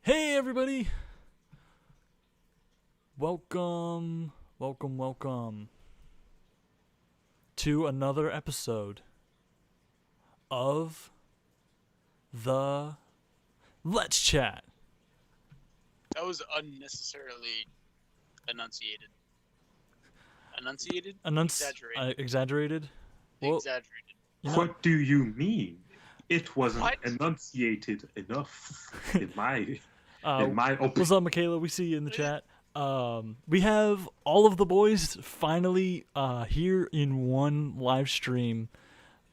Hey everybody! Welcome to another episode of the Let's Chat. That was unnecessarily enunciated. Exaggerated? Well, Exaggerated. What do you mean? It wasn't enunciated enough in my opinion. What's up, Michaela? We see you in the chat. We have all of the boys finally here in one live stream.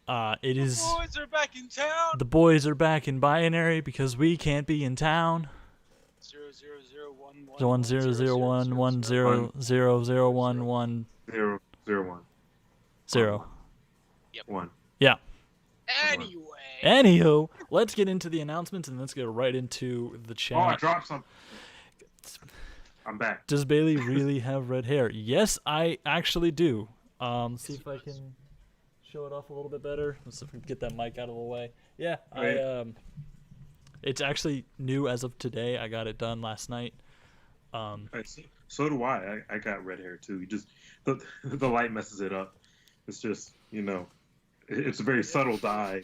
It is The boys are back in town. the boys are back in binary because we can't be in town. 1001100100011 0. Yep. 1. Yeah. Anyway. Anywho, let's get into the announcements and let's get right into the chat. Oh, I dropped something. I'm back. Does Bailey really have red hair? Yes, I actually do. See if I can show it off a little bit better. Let's see if we can get that mic out of the way. Yeah, Right. It's actually new as of today. I got it done last night. So do I. I got red hair too. You just the light messes it up. It's just it's a very subtle dye.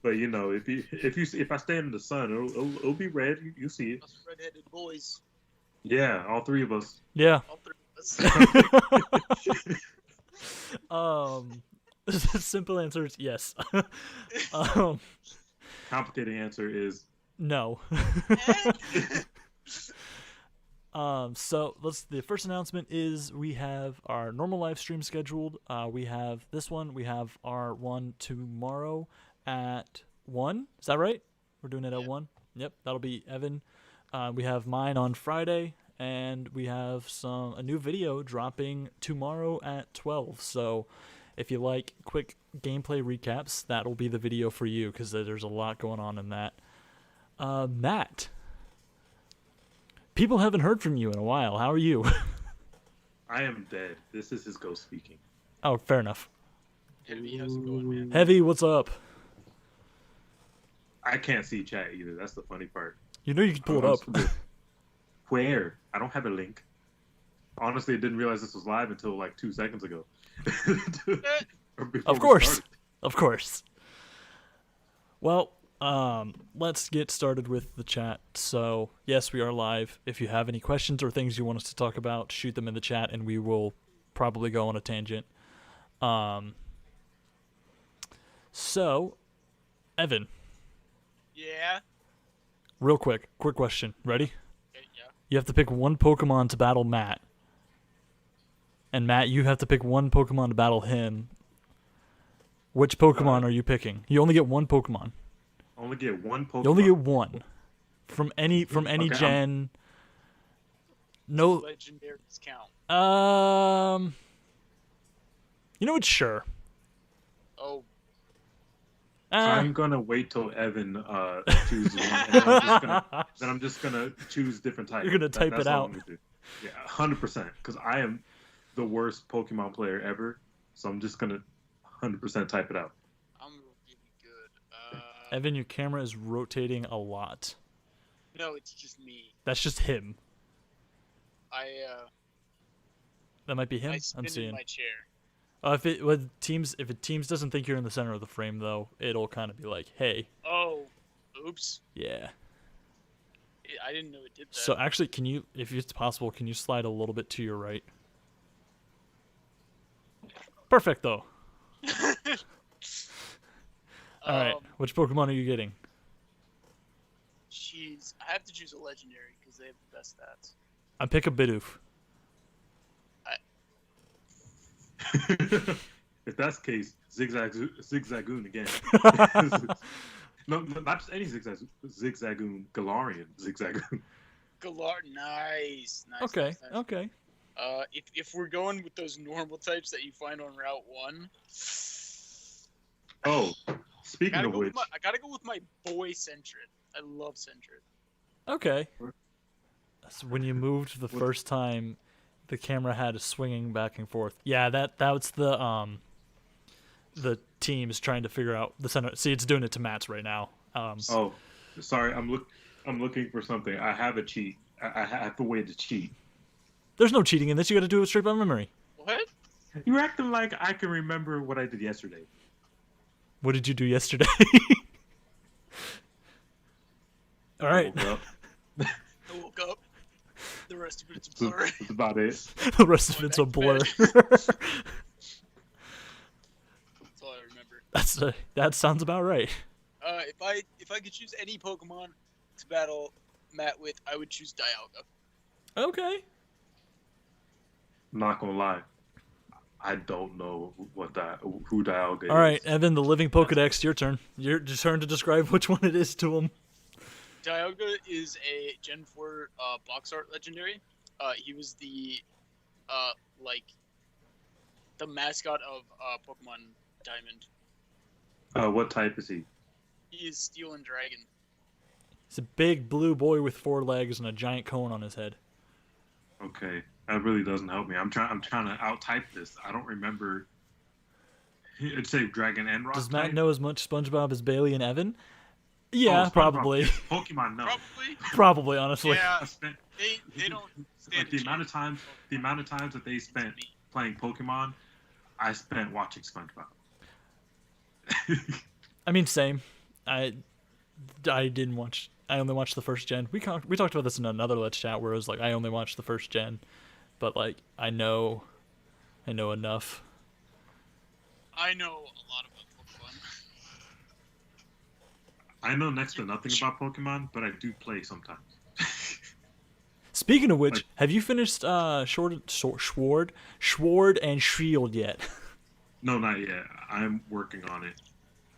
But if I stand in the sun, it'll be red. You see it. Us redheaded boys. Yeah, all three of us. Yeah. All three of us. Simple answer is yes. Complicated answer is no. So the first announcement is we have our normal live stream scheduled. We have this one. We have our one tomorrow at 1. Is that right? We're doing it at 1. Yep, that'll be Evan. We have mine on Friday, and we have a new video dropping tomorrow at 12. So if you like quick gameplay recaps, that'll be the video for you because there's a lot going on in that. Matt, people haven't heard from you in a while. How are you? I am dead. This is his ghost speaking. Oh, fair enough. Heavy, how's it going, man? Heavy, what's up? I can't see chat either. That's the funny part. You know you can pull it up. Where? I don't have a link. Honestly, I didn't realize this was live until like 2 seconds ago. Of course. Well, let's get started with the chat. So, yes, we are live. If you have any questions or things you want us to talk about, shoot them in the chat, and we will probably go on a tangent. So, Evan. Yeah. Real quick question. Ready? Okay, yeah. You have to pick one Pokemon to battle Matt. And Matt, you have to pick one Pokemon to battle him. Which Pokemon are you picking? You only get one Pokemon. Only get one Pokemon. You only get one. From any Okay, gen. No. legendaries count? You know what? Sure. Oh, I'm gonna wait till Evan chooses one, and then I'm just gonna choose different types. You're gonna type that's it all out. I'm gonna do. Yeah, 100%. Because I am the worst Pokemon player ever, so I'm just gonna 100% type it out. I'm really good. Evan, your camera is rotating a lot. No, it's just me. That's just him. I That might be him. I I'm spin in seeing. my chair. If teams doesn't think you're in the center of the frame though, it'll kind of be like, hey, Oh, oops. yeah. I didn't know it did that. So actually, can you, if it's possible, can you slide a little bit to your right? Perfect though. All right, which Pokemon are you getting? Jeez, I have to choose a legendary because they have the best stats. I pick a Bidoof. If that's the case, Zigzagoon again. No, not just any Zigzagoon, Galarian Zigzagoon. Nice. Okay, Nice. okay. If we're going with those normal types that you find on Route 1. Oh, speaking of which, I gotta go with my boy Sentret. I love Sentret. Okay. So when you moved the first time, the camera had a swinging back and forth. Yeah, that's the team's trying to figure out the center. See, it's doing it to Matt's right now. Oh, sorry, I'm looking for something. I have a cheat. I have a way to cheat. There's no cheating in this. You got to do it straight by memory. What? You're acting like I can remember what I did yesterday. What did you do yesterday? All right. I woke up. The rest of it's a blur. That's about it. The rest of it's a blur. That's all I remember. That sounds about right. If I could choose any Pokemon to battle Matt with, I would choose Dialga. Okay. I'm not gonna lie. I don't know who Dialga is. All right, Evan, the living Pokedex, your turn. Your turn to describe which one it is to him. Dialga is a Gen 4 box art legendary. He was the the mascot of Pokemon Diamond. What type is he? He is Steel and Dragon. He's a big blue boy with 4 legs and a giant cone on his head. Okay, that really doesn't help me. I'm trying to out-type this. I don't remember. It'd say Dragon and Rock. Does Matt type? know as much SpongeBob as Bailey and Evan? Yeah, Oh, SpongeBob. probably. Pokemon, no. Probably. Probably, honestly. Yeah. They don't stand Like the amount of times that they spent playing Pokemon, I spent watching SpongeBob. I mean, same. I didn't watch. I only watched the first gen. We talked about this in another Let's Chat where it was like I only watched the first gen, but like I know enough. I know a lot about Pokemon. I know next to nothing about Pokemon, but I do play sometimes. Speaking of which, have you finished Sword and Shield yet? No, not yet. I'm working on it.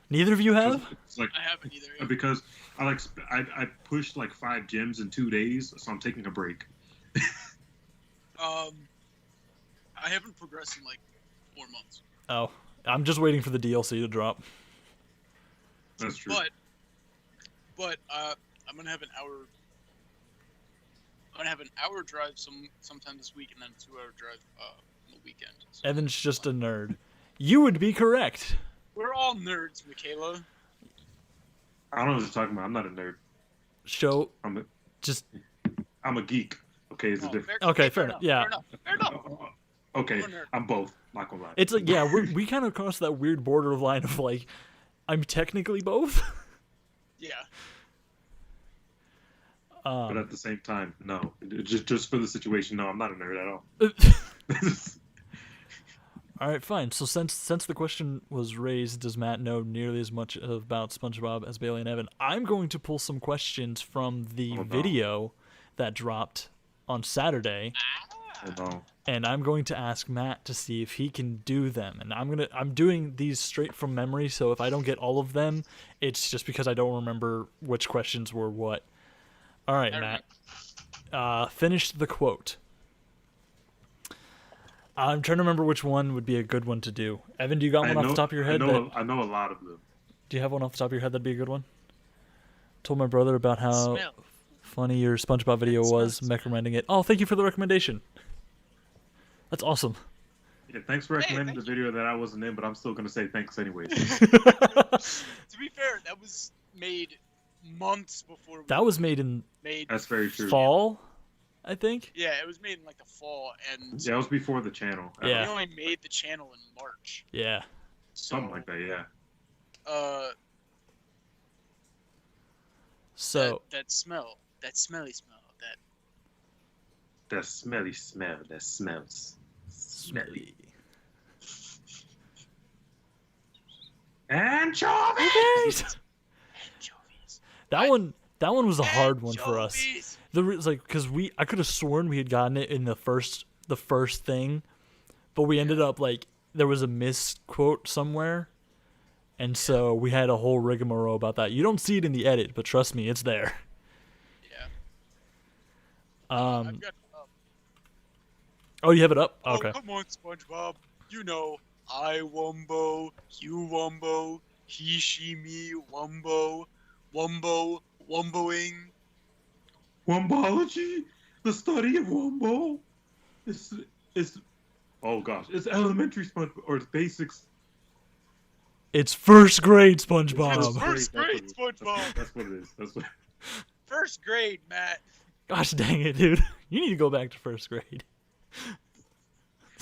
Neither of you have? It's like, I haven't either. because I pushed like 5 gyms in 2 days, so I'm taking a break. I haven't progressed in like 4 months. Oh, I'm just waiting for the DLC to drop. That's true. But I'm gonna have an hour. I'm gonna have an hour drive sometime this week, and then a 2-hour drive on the weekend. So Evan's just a nerd. You would be correct. we're all nerds, Michaela. I don't know what you're talking about. I'm not a nerd. I'm a geek. Okay, it's a different. Okay, fair enough. Yeah. Fair enough. Okay, I'm a nerd. I'm both. Not gonna lie. It's like, yeah, we kind of crossed that weird borderline of like, I'm technically both. Yeah. But at the same time, no. Just for the situation, no, I'm not a nerd at all. All right, fine. So since the question was raised, does Matt know nearly as much about SpongeBob as Bailey and Evan? I'm going to pull some questions from the video that dropped on Saturday. And I'm going to ask Matt to see if he can do them. And I'm doing these straight from memory, so if I don't get all of them, it's just because I don't remember which questions were what. All right, Matt. Finish the quote. I'm trying to remember which one would be a good one to do. Evan, do you got one off the top of your head? I know a lot of them. Do you have one off the top of your head that'd be a good one? Told my brother about how funny your SpongeBob video was, recommending it. Oh, thank you for the recommendation. That's awesome. Yeah, thanks for recommending the video that I wasn't in, but I'm still gonna say thanks anyways. To be fair, that was made months before. That was made in That's very true. fall, I think. Yeah, it was made in like the fall, and yeah, it was before the channel. Yeah, we only made the channel in March. Yeah, something like that. Yeah. So that smell, that smelly smell, that smelly smell that smells smelly. Anchovies. That one was a hard one for us. Because I could have sworn we had gotten it in the first thing, but we ended up like there was a misquote somewhere, and so we had a whole rigmarole about that. You don't see it in the edit, but trust me, it's there. Yeah. I've got oh, you have it up? Oh, okay. Come on, SpongeBob. You know, I Wumbo, you Wumbo, he, she, me, Wumbo, Wumboing. Wumbology, the study of Wumbo. It's oh gosh, it's elementary SpongeBob or it's basics. It's first grade SpongeBob. It's first grade SpongeBob. That's what it is. That's what. First grade, Matt. Gosh dang it, dude! You need to go back to first grade.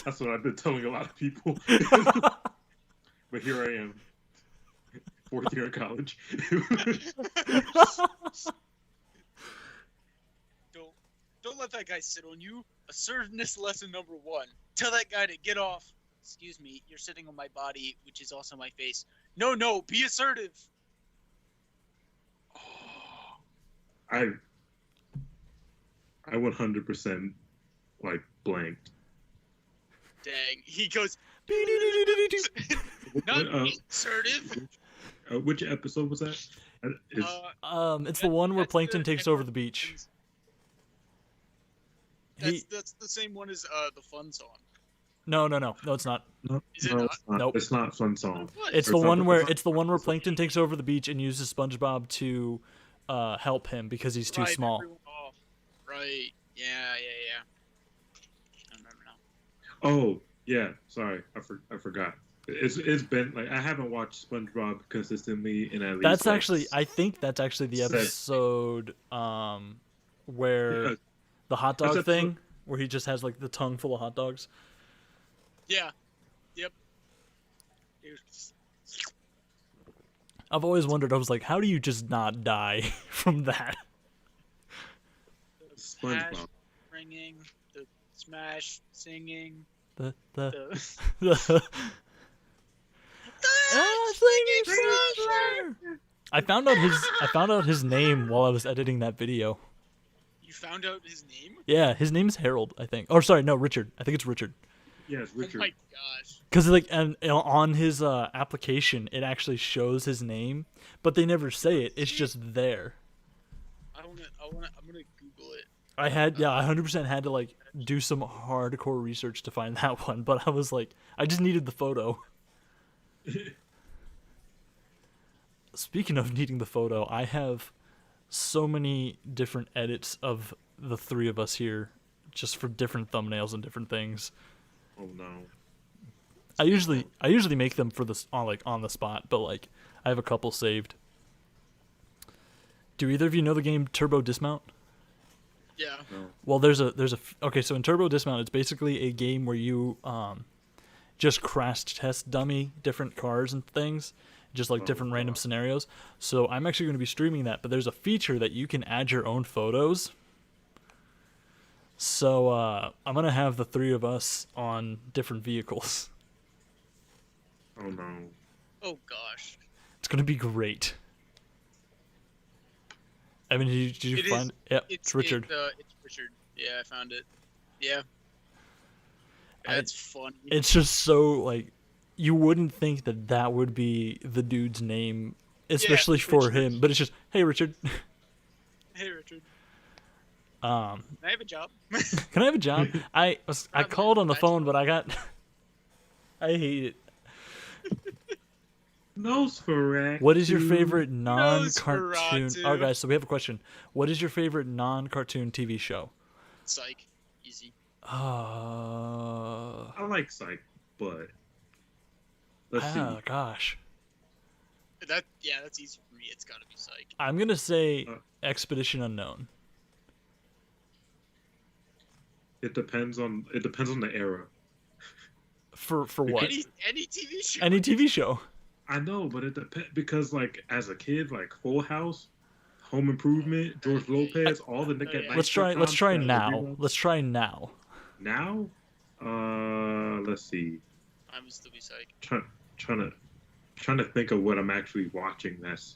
That's what I've been telling a lot of people. But here I am, fourth year of college. Don't let that guy sit on you. Assertiveness lesson number 1. Tell that guy to get off. Excuse me, you're sitting on my body, which is also my face. No, be assertive. I 100% like blanked. Dang, he goes. Not assertive. Which episode was that? It's the one where Plankton takes over the beach. That's the same one as the fun song. No, it's not. Is it not? Nope. It's not fun song. It's the one where Plankton takes over the beach and uses SpongeBob to help him because he's too small. Right. Yeah. I remember now. Oh, yeah. Sorry, I forgot. It's been like I haven't watched SpongeBob consistently in at least. That's actually I think that's actually the episode where the hot dog thing where he just has like the tongue full of hot dogs. Yeah. Yep. I've always wondered. I was like, how do you just not die from that? SpongeBob ringing, the smash singing, the I found out his name while I was editing that video. You found out his name? Yeah, his name's Harold, I think. Or sorry, no, Richard. I think it's Richard. Yeah, it's Richard. Oh my gosh. Because like, and on his application, it actually shows his name, but they never say it. It's just there. I'm gonna Google it. I 100% had to like do some hardcore research to find that one, but I was like, I just needed the photo. Speaking of needing the photo, I have so many different edits of the three of us here, just for different thumbnails and different things. Oh no. I usually make them for this on the spot, but like I have a couple saved. Do either of you know the game Turbo Dismount? Yeah. No. Well, okay, so in Turbo Dismount, it's basically a game where you just crash test dummy different cars and things, just like different random scenarios. So I'm actually going to be streaming that, but there's a feature that you can add your own photos. So I'm going to have the three of us on different vehicles. Oh no. Oh gosh. It's going to be great. I mean, did you find it? Yeah, it's Richard. It's Richard. Yeah, I found it. Yeah. That's funny. It's just so, like, you wouldn't think that would be the dude's name, especially for Richard. him. But it's just, hey, Richard. Hey, Richard. Um, Can I have a job? can I have a job? I I'm called on the bachelor. phone, but I got. I hate it. Nosferatu. What is your favorite non-cartoon? Nosferatu. Oh, guys, so we have a question. What is your favorite non-cartoon TV show? Psych. Easy. I like Psych, but let's see. Oh gosh, That's easy for me. It's gotta be Psych. I'm gonna say Uh, Expedition Unknown. It depends on the era. For what? Any TV show. Any TV show. I know, but it depends because like as a kid, like Full House, Home Improvement, George Lopez, all the Nick at Night. Let's try sitcoms, now. Let's try now. Now, let's see. I would still be Psych. Trying to think of what I'm actually watching. That's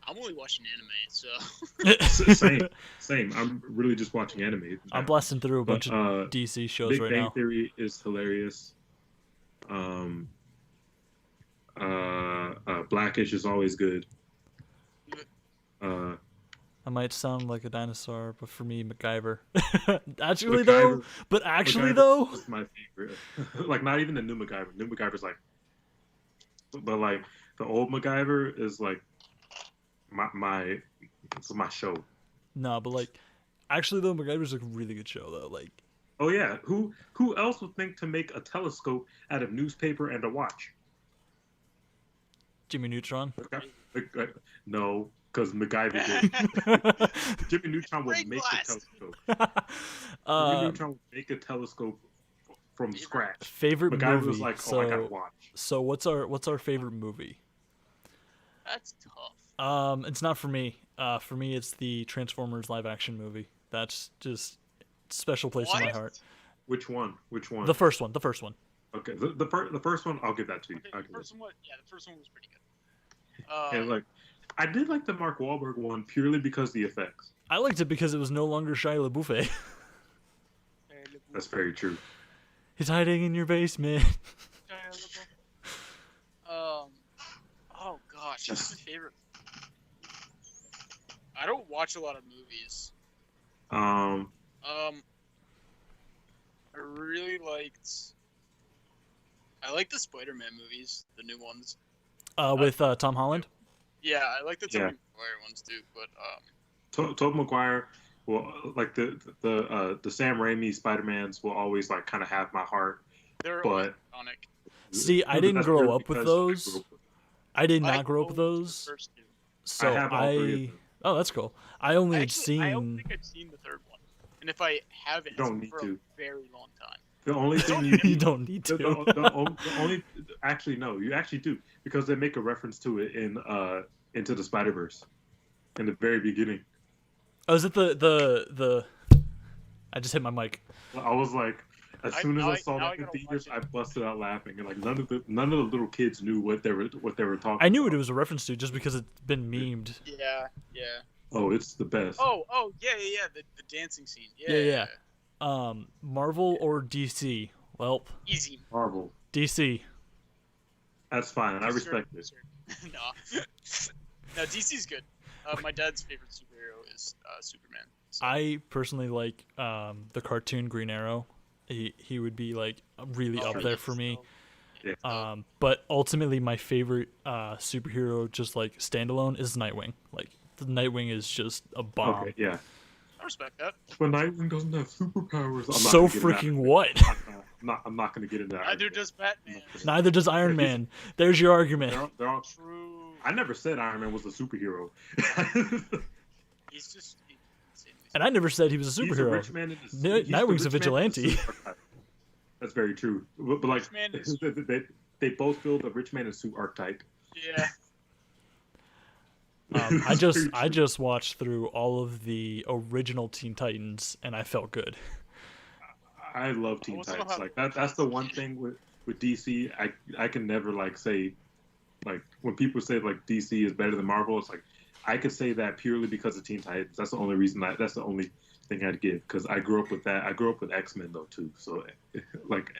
I'm only watching anime, so. same. I'm really just watching anime. I'm now. blasting through a But, bunch of DC shows Big right Bang now. Theory is hilarious. Blackish is always good. I might sound like a dinosaur, but for me, MacGyver. Actually, MacGyver- actually MacGyver though, is my favorite. Like not even the new MacGyver. New MacGyver's like, but like the old MacGyver is like it's my show. no, but like, actually though, MacGyver's a really good show though. Like, Oh yeah, who else would think to make a telescope out of newspaper and a watch? Jimmy Neutron. No, because MacGyver did. Jimmy Neutron would Brain make blast. a telescope. Jimmy Neutron would make a telescope from scratch. Favorite MacGyver movie. was like, so, "Oh, I gotta watch." so what's our favorite movie? That's tough. It's not for me. For me, it's the Transformers live action movie. That's just special place in my What? heart. Which one? Which one? The first one. Okay, the first one, I'll give that to you. Okay, I'll the give it. first one, the first one was pretty good. And like, I did like the Mark Wahlberg one purely because of the effects. I liked it because it was no longer Shia LaBeouf. That's very true. He's hiding in your basement. Oh gosh, that's my favorite. I don't watch a lot of movies. I really liked. I like the Spider-Man movies, the new ones. With Tom Holland. Yeah, I like the Tobey Maguire ones too, but Tobey Maguire, well, like the Sam Raimi Spider-Mans will always like kind of have my heart. they're But iconic. See, I didn't That's grow purely up with because I those. grew up with- I did I not grow up with owned the those. first two. So I have all three of them. Oh, that's cool. I only had Actually, I don't seen. think I've seen the third one, and if I haven't, it's Don't been need for to. a very long time. The only thing you You don't need to. the only actually no, you actually do because they make a reference to it in Into the Spider-Verse in the very beginning. Oh, is it the? I just hit my mic. I was like, as soon as I saw now that I in gotta theaters, I watch it. busted out laughing, and like none of the little kids knew what they were talking. I knew what about. it was a reference to just because it's been memed. Yeah. Oh, it's the best. Oh, yeah. The dancing scene. Yeah. Marvel or DC? Well, Easy. Marvel. DC. That's fine. I respect it. No, DC's good. My dad's favorite superhero is Superman. So. I personally like the cartoon Green Arrow. He would be like really up there for me. Yeah. But ultimately, my favorite superhero, just like standalone, is Nightwing. Like the Nightwing is just a bomb. Okay, yeah. I respect that. But Nightwing doesn't have superpowers. So freaking what? I'm not gonna get into that. Neither does Batman. Neither does Iron Man. There's your argument. They're all, True. I never said Iron Man was a superhero. He's just. And I never said he was a He's superhero. rich man in the- he's the Nightwing's a rich man in the vigilante. suit archetype. That's very true. But like, Rich man is- they both feel the rich man in suit archetype. Yeah. I just watched through all of the original Teen Titans, and I felt good. I love Teen also Titans. have- Like that's the one thing with DC. I can never like say, like when people say like DC is better than Marvel, it's like I could say that purely because of Teen Titans. That's the only reason. That's the only thing I'd give because I grew up with that. I grew up with X-Men though too. So like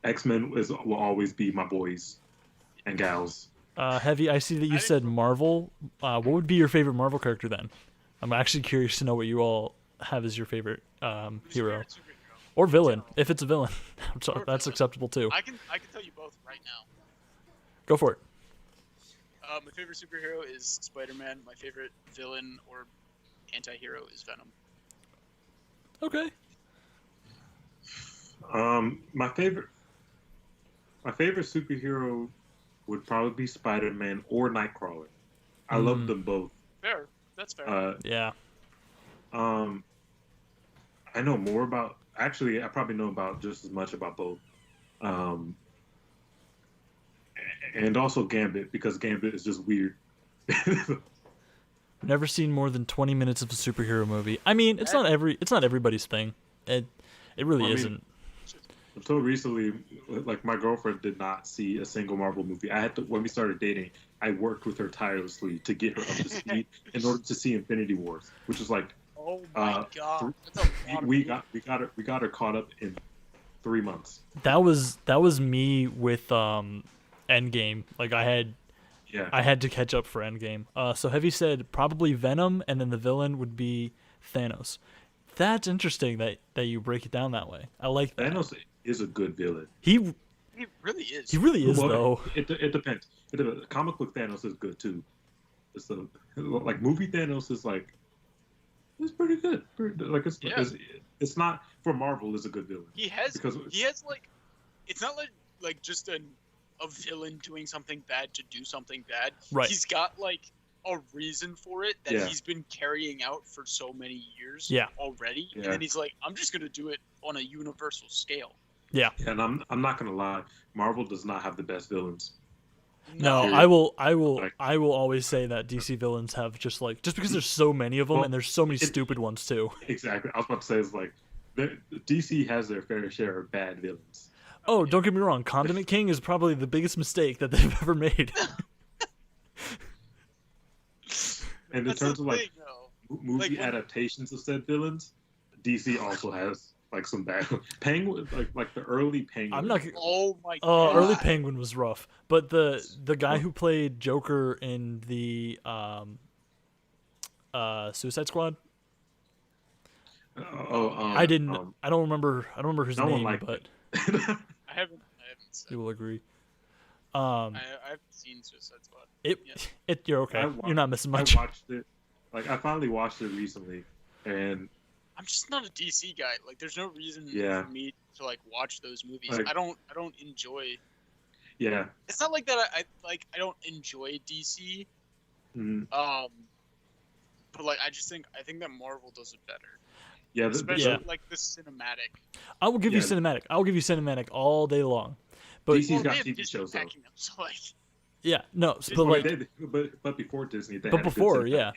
X-Men will always be my boys and gals. Heavy, I see that you said Marvel. What would be your favorite Marvel character then? I'm actually curious to know what you all have as your favorite Who's your hero favorite superhero? or villain? General. If it's a villain, Or that's villain. acceptable too. I can tell you both right now. Go for it. My favorite superhero is Spider-Man. My favorite villain or anti-hero is Venom. Okay. My favorite superhero would probably be Spider-Man or Nightcrawler. I love them both. Fair. That's fair. Yeah. I know more about. Actually, I probably know about just as much about both. And also Gambit, because Gambit is just weird. Never seen more than 20 minutes of a superhero movie. I mean, it's not everybody's thing. It really I mean, isn't. Until recently, like my girlfriend did not see a single Marvel movie. I had to, when we started dating, I worked with her tirelessly to get her up to speed in order to see Infinity Wars, which is like, oh my god, that's a lot of we got her caught up in 3 months. That was me with Endgame. Like I had to catch up for Endgame. So Heavy said probably Venom, and then the villain would be Thanos. That's interesting that you break it down that way. I like that. Thanos is a good villain. He really is. He really is, Well, though. It depends. Comic book Thanos is good too. It's like movie Thanos is like, it's pretty good. Like it's not for Marvel is a good villain. He has like, it's not like just a villain doing something bad to do something bad. Right. He's got like a reason for it that Yeah. he's been carrying out for so many years already, Yeah. and then he's like, I'm just gonna do it on a universal scale. Yeah. And I'm not gonna lie, Marvel does not have the best villains. No, Period. I will always say that DC villains have just because there's so many of them, Well, and there's so many stupid ones too. Exactly. I was about to say, it's like DC has their fair share of bad villains. Oh, don't get me wrong, Condiment King is probably the biggest mistake that they've ever made. And in That's terms the of like thing, though. movie Like, when- adaptations of said villains, DC also has like some bad Penguin, like the early Penguin. I'm not. Oh my Oh, god. early Penguin was rough, but the guy who played Joker in the Suicide Squad, I didn't. I don't remember his no one name, liked but I haven't seen. you will agree. I haven't seen Suicide Squad. You're okay. You're not missing I much. watched it. Like I finally watched it recently, and I'm just not a DC guy. Like, there's no reason Yeah. for me to like watch those movies. Like- I don't enjoy. yeah, It's not like that. I don't enjoy DC. mm, But like I think that Marvel does it better, yeah, especially like the cinematic. I will give you Yeah. cinematic. I will give you cinematic all day long. But DC's got they have TV Disney shows, though. packing them, so like yeah, no, but Well, like, but before Disney, they but had good before, cinematic. yeah.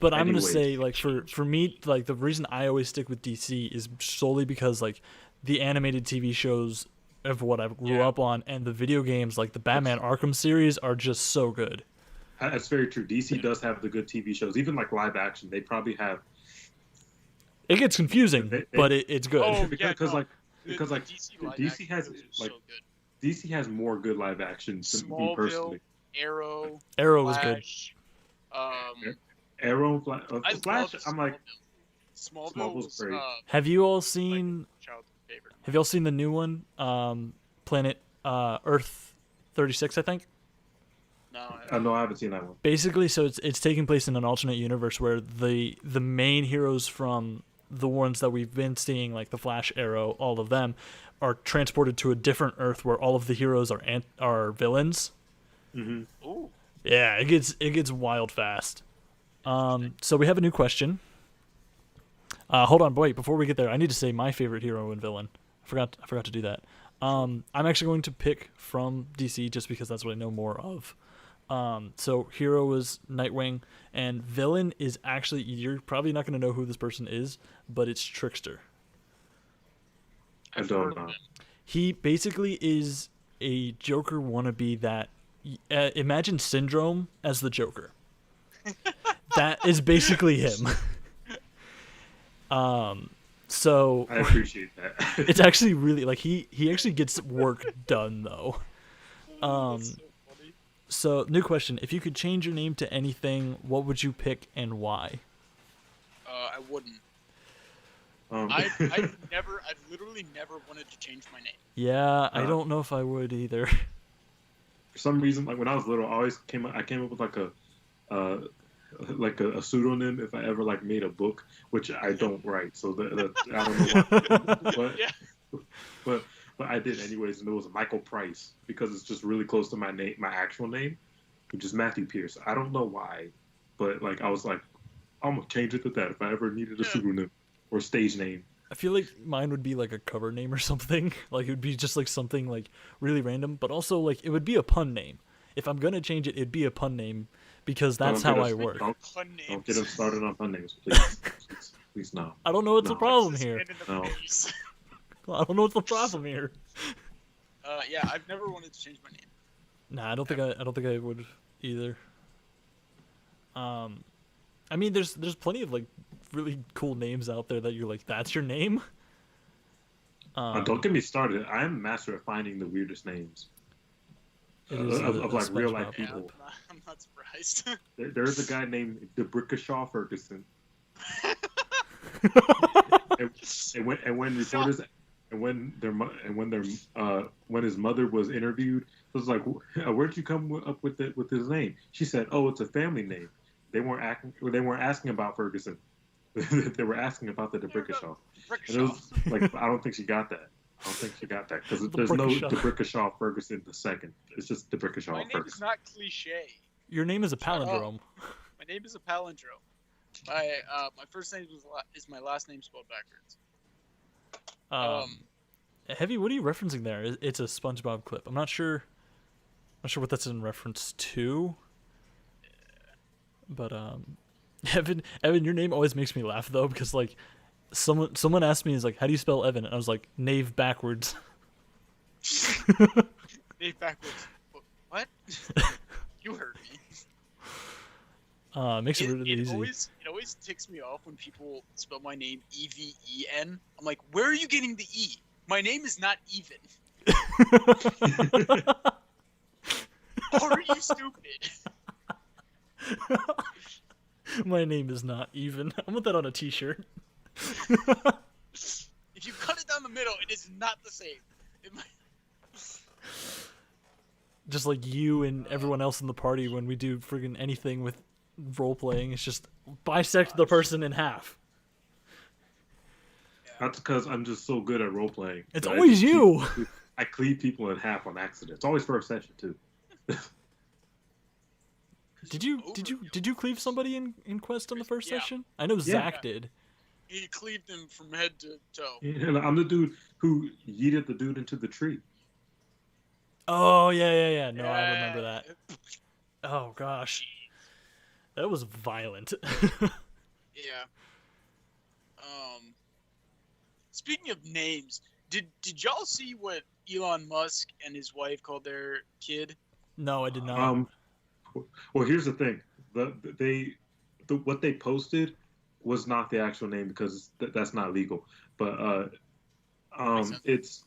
But I'm gonna Anyways. say, like, for me, like, the reason I always stick with DC is solely because, like, the animated TV shows of what I grew Yeah. up on, and the video games, like the Batman Arkham series, are just so good. That's very true. DC does have the good TV shows, even like live action. They probably have It gets confusing, but it's good. Oh, because no. like because The like DC, live DC action has shows are like so good. DC has more good live action than me Smallville, personally. Arrow, Arrow was good. Flash. Arrow, I Flash. love I'm like Smallville Smallville's was great. Have you all seen? childhood favorite. Have you all seen the new one? Planet Earth 36, I think. No, no, I haven't seen that one. Basically, so it's taking place in an alternate universe where the main heroes from the ones that we've been seeing, like the Flash, Arrow, all of them, are transported to a different Earth where all of the heroes are villains. Mm-hmm. Ooh. Yeah, it gets wild fast. So we have a new question. Hold on, wait. Before we get there, I need to say my favorite hero and villain. I forgot to do that. I'm actually going to pick from DC just because that's what I know more of. So hero is Nightwing, and villain is actually, you're probably not going to know who this person is, but it's Trickster. I I've don't heard of know. him. He basically is a Joker wannabe that imagine Syndrome as the Joker. That is basically him. So I appreciate that. it's actually really like he actually gets work done though. That's so funny. So new question: if you could change your name to anything, what would you pick and why? I wouldn't. I've literally never wanted to change my name. Yeah, I don't know if I would either. For some reason, like when I was little, I came up with uh, like a pseudonym if I ever like made a book, which I don't write, so I don't know why, Yeah. but but I did anyways, and it was Michael Price because it's just really close to my name, my actual name, which is Matthew Pierce. I don't know why, but like I was like, I'm gonna change it to that if I ever needed a pseudonym or stage name. I feel like mine would be like a cover name or something. Like it would be just like something like really random, but also like it would be a pun name. If I'm gonna change it, it'd be a pun name because that's how I work. Don't get him started on pun names, please. Please no. I don't know what's the problem here. No. I don't know what's the problem here. Yeah, I've never wanted to change my name. Nah, I don't think I would either. I mean, there's plenty of like really cool names out there that you're like, that's your name. Don't get me started. I am a master of finding the weirdest names of like real life people. Yeah, I'm not surprised. There is a guy named Debrickashaw Ferguson. and when reporters and when his mother was interviewed, it was like, where'd you come up with his name? She said, oh, it's a family name. They weren't asking about Ferguson. They were asking about the Debrickashaw. And it was like, I don't think she got that. I don't think she got that because there's no Debrickashaw Ferguson II. It's just Debrickashaw Ferguson. My name is not cliche. Your name is a palindrome. My name is a palindrome. My first name is my last name spelled backwards. Heavy, what are you referencing there? It's a SpongeBob clip. I'm not sure what that's in reference to. But Evan, your name always makes me laugh though because like someone asked me, is like, how do you spell Evan? And I was like, Nave backwards. Nave backwards. What? You heard me. Makes it really easy. It always ticks me off when people spell my name Even. I'm like, where are you getting the E? My name is not Even. Are you stupid? My name is not Even. I'm gonna put that on a t-shirt. If you cut it down the middle, it is not the same. Just like you and everyone else in the party when we do friggin' anything with role playing, it's just bisect the person in half. That's because I'm just so good at role playing. It's always you. I cleave people in half on accident. It's always first session too. Did you cleave somebody in Quest on the first session? I know Zach did. He cleaved him from head to toe. Yeah, I'm the dude who yeeted the dude into the tree. Oh yeah. No, I remember that. Oh gosh, that was violent. Yeah. Speaking of names, did y'all see what Elon Musk and his wife called their kid? No, I did not. Well, here's the thing: what they posted was not the actual name because that's not legal. But it's,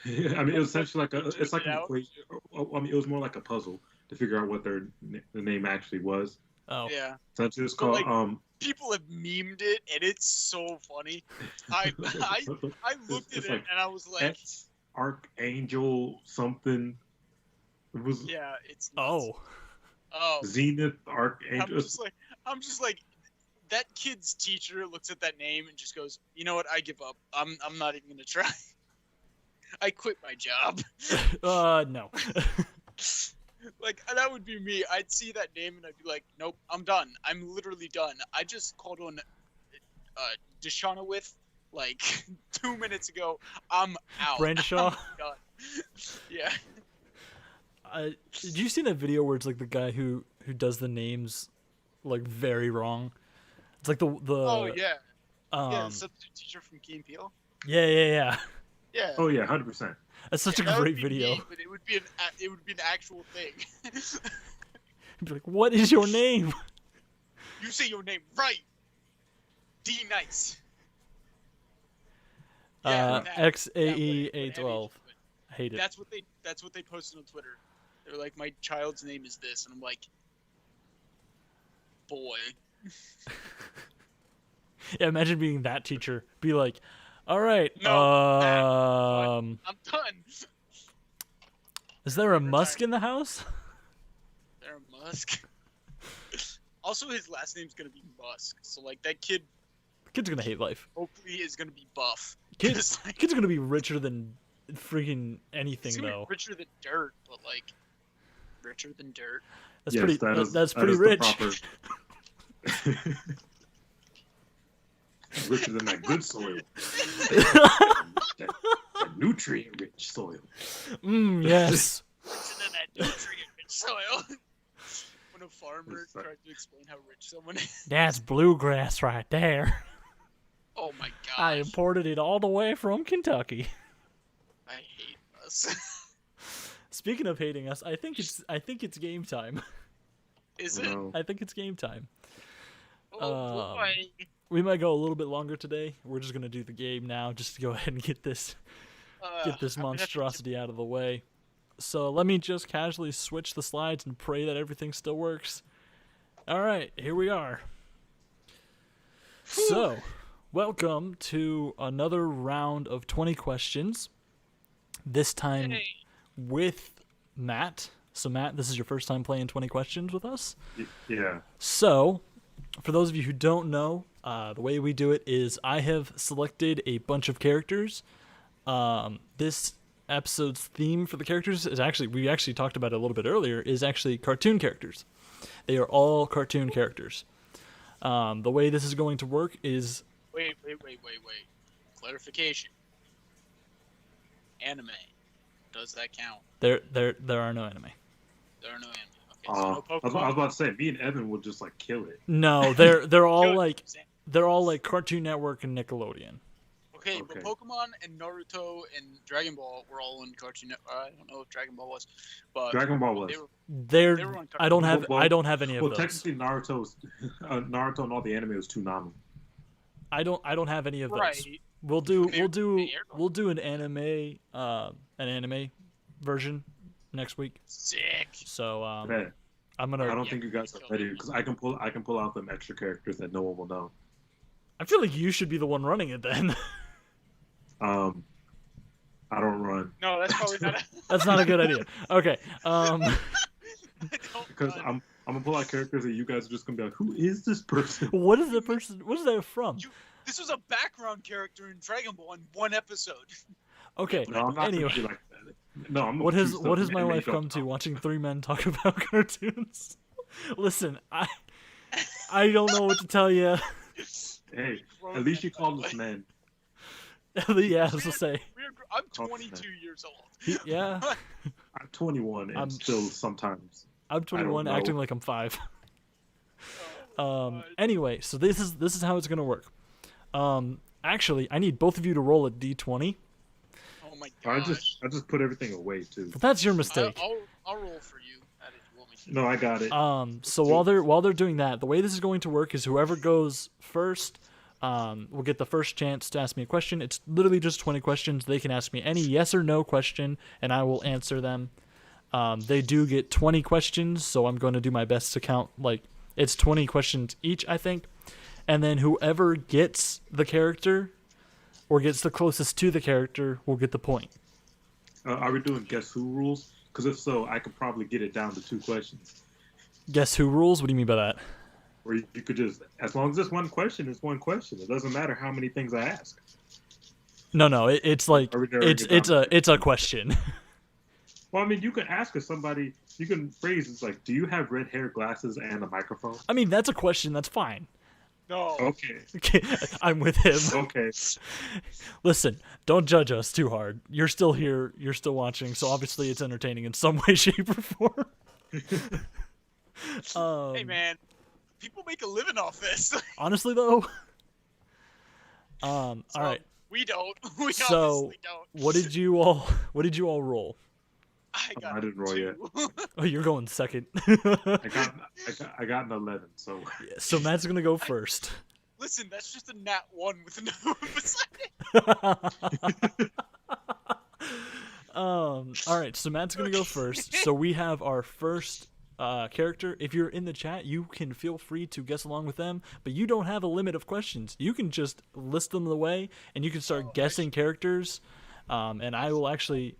I mean, it was essentially like it's like an equation. I mean, it was more like a puzzle to figure out what the name actually was. Oh, yeah. Essentially, it's called people have memed it, and it's so funny. I looked at it and I was like, Archangel something. It was it's nuts. Zenith Archangel. I'm just like, that kid's teacher looks at that name and just goes, you know what? I give up. I'm not even gonna try. I quit my job. No. Like, that would be me. I'd see that name and I'd be like, nope, I'm done. I'm literally done. I just called on Deshaunawith like 2 minutes ago. I'm out. Brandishaw? I'm done. Yeah. Did you see that video where it's like the guy who does the names like very wrong? It's like the oh yeah. The substitute teacher from Key and Peele. Yeah. Yeah. Oh yeah, 100%. That's such a great video. Me, but it would be an actual thing. He'd be like, "What is your name?" You say your name right. D nice. XAE812. I hate it. That's what they posted on Twitter. They're like, my child's name is this, and I'm like, boy. Yeah, imagine being that teacher. Be like, all right, I'm done. is there a Retired. Musk in the house? There, Musk. Also, his last name's gonna be Musk, so like that kid Kid's gonna hate life. hopefully is gonna be buff. Kid's Like, gonna be richer than freaking anything he's gonna though. be richer than dirt, but like richer than dirt. That's Yes, pretty. That's pretty is the rich. proper- Richer than that good soil. that nutrient-rich soil. Yes. Richer than that nutrient-rich soil. When a farmer It's like- tries to explain how rich someone is. That's bluegrass right there. Oh my gosh. I imported it all the way from Kentucky. I hate us. Speaking of hating us, I think it's game time. Is it? No. I think it's game time. Oh boy. We might go a little bit longer today. We're just gonna do the game now, just to go ahead and get this I'm gonna have to monstrosity out of the way. So let me just casually switch the slides and pray that everything still works. All right, here we are. So, welcome to another round of 20 questions. This time Yay. with Matt. So Matt, this is your first time playing 20 questions with us. Yeah. So, for those of you who don't know, the way we do it is I have selected a bunch of characters. This episode's theme for the characters is we actually talked about it a little bit earlier, is actually cartoon characters. They are all cartoon characters. The way this is going to work is... Wait. Clarification. Anime. Does that count? There are no anime. There are no anime. Okay, so no I was Pokemon. about to say, me and Evan would just like kill it. No, they're all Good. like they're all like Cartoon Network and Nickelodeon. Okay, Okay. but Pokemon and Naruto and Dragon Ball were all in Cartoon Network. I don't know if Dragon Ball was, but Dragon Ball was. they were, They're they were on I don't Cartoon have Well, I don't have any of Well, those. technically, Naruto and all the anime was Toonami. I don't have any of those. Right. We'll They aired do an anime version next week. Sick. So Man, I'm I gonna. don't think you guys are ready because I can pull out them extra characters that no one will know. I feel like you should be the one running it then. I don't run No, that's probably not. That's not a good idea. Okay. I don't because run. I'm gonna pull out characters that you guys are just gonna be like, who is this person? What is the person? What is that from? This was a background character in Dragon Ball in one episode. Okay. No, I'm not Anyway, gonna be like that. No, I'm gonna what do has stuff what has that my anime life don't come to? know. Watching three men talk about cartoons. Listen, I don't know what to tell you. Hey, at least you call us men. Yeah, I was gonna say. I'm 22 years old. Yeah, I'm 21 and I'm- still sometimes. I'm 21, know. acting like I'm 5. Oh, God. Anyway, so this is how it's gonna work. Actually, I need both of you to roll a d20. Oh my I gosh. just put everything away too. But that's your mistake. I'll roll for you. If you want me to. No, I got it. So while they're doing that, the way this is going to work is whoever goes first will get the first chance to ask me a question. It's literally just 20 questions. They can ask me any yes or no question, and I will answer them. They do get 20 questions, so I'm going to do my best to count. Like, it's 20 questions each, I think. And then whoever gets the character or gets the closest to the character will get the point. Are we doing guess who rules? Because if so, I could probably get it down to 2 questions. Guess who rules? What do you mean by that? Or you could just, as long as this one question is one question, it doesn't matter how many things I ask. No, it's like Are we narrowing it it's down? a question. Well, I mean, you can ask if somebody, you can phrase it's like, do you have red hair, glasses, and a microphone? I mean, that's a question. That's fine. No. Okay, Okay, I'm with him. okay. Listen, don't judge us too hard. You're still here. You're still watching. So obviously, it's entertaining in some way, shape, or form. Hey man, people make a living off this. Honestly, though. All right. We don't. We So, obviously don't. What did you all roll? I I didn't roll yet. 2. Oh, you're going second. I got an 11, so So Matt's gonna go first. Listen, that's just a nat 1 with a no beside it. All right, so Matt's gonna go first. So we have our first character, if you're in the chat, you can feel free to guess along with them, but you don't have a limit of questions. You can just list them away, and you can start guessing characters. And I will actually,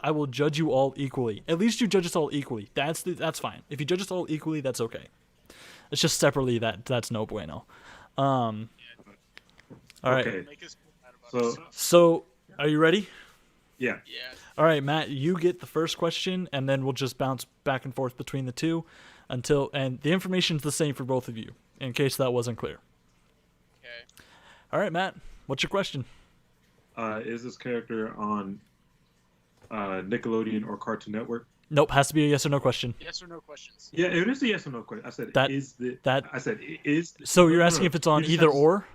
I will judge you all equally. At least you judge us all equally. That's fine. If you judge us all equally, that's okay. It's just separately that's no bueno. All right. Okay. So, are you ready? Yeah. All right, Matt, you get the first question, and then we'll just bounce back and forth between the two and the information's the same for both of you, in case that wasn't clear. Okay. All right, Matt, what's your question? Is this character on Nickelodeon or Cartoon Network? Nope, has to be a yes or no question. Yes or no questions. Yeah, it is a yes or no question. I said is. So you're asking if it's on either or?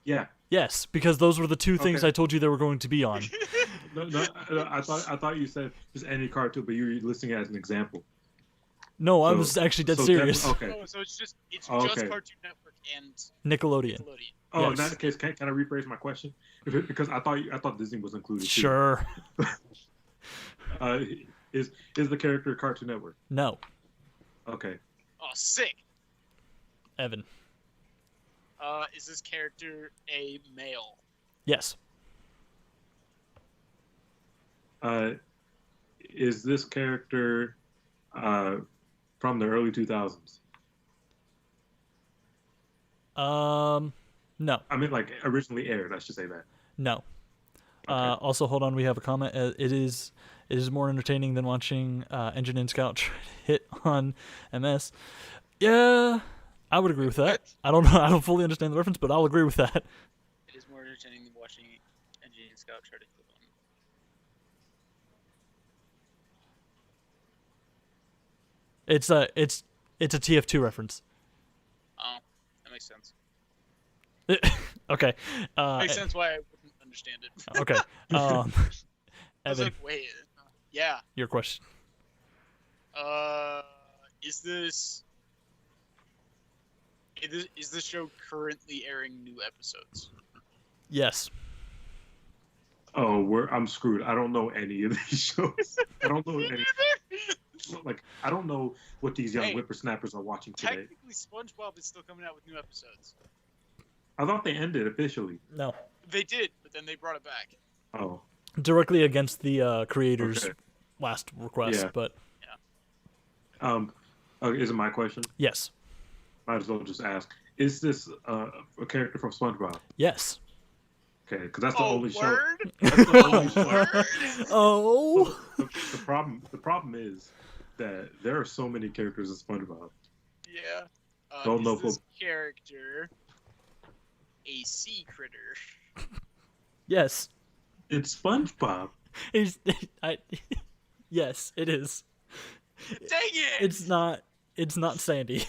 Yeah. Yes, because those were the two things I told you they were going to be on. No, I thought you said just any cartoon, but you were listing it as an example. No, I was actually dead serious. Okay. Oh, so it's just okay. Cartoon Network and Nickelodeon. Oh, Yes. in that case, can I rephrase my question? Because I thought Disney was included. Too. Sure. Is the character Cartoon Network? No. Okay. Oh, sick. Evan. Is this character a male? Yes. Is this character from the early 2000s? No. I mean, like originally aired. I should say that. No. Okay. Also, hold on. We have a comment. It is more entertaining than watching Engine and Scout try to hit on MS. Yeah, I would agree with that. I don't know. I don't fully understand the reference, but I'll agree with that. It is more entertaining than watching Engine and Scout try to hit on. It's a TF2 reference. Oh, that makes sense. Okay. Makes sense why I wouldn't understand it. Okay. I was Evan, like, wait, yeah. your question. Is this show currently airing new episodes? Yes. Oh, I'm screwed. I don't know any of these shows. I don't know any. Like, I don't know what these young whippersnappers are watching today. Technically, SpongeBob is still coming out with new episodes. I thought they ended officially. No. They did, but then they brought it back. Oh. Directly against the creator's last request, Yeah. but is it my question? yes. Might as well just ask. Is this a character from SpongeBob? Yes. Okay, because that's the only show. That's the only show. Word? Oh. The problem is that there are so many characters in SpongeBob. Yeah. Don't know is this character a sea critter? It's Yes. SpongeBob. Yes, it is. Dang it! It's not Sandy.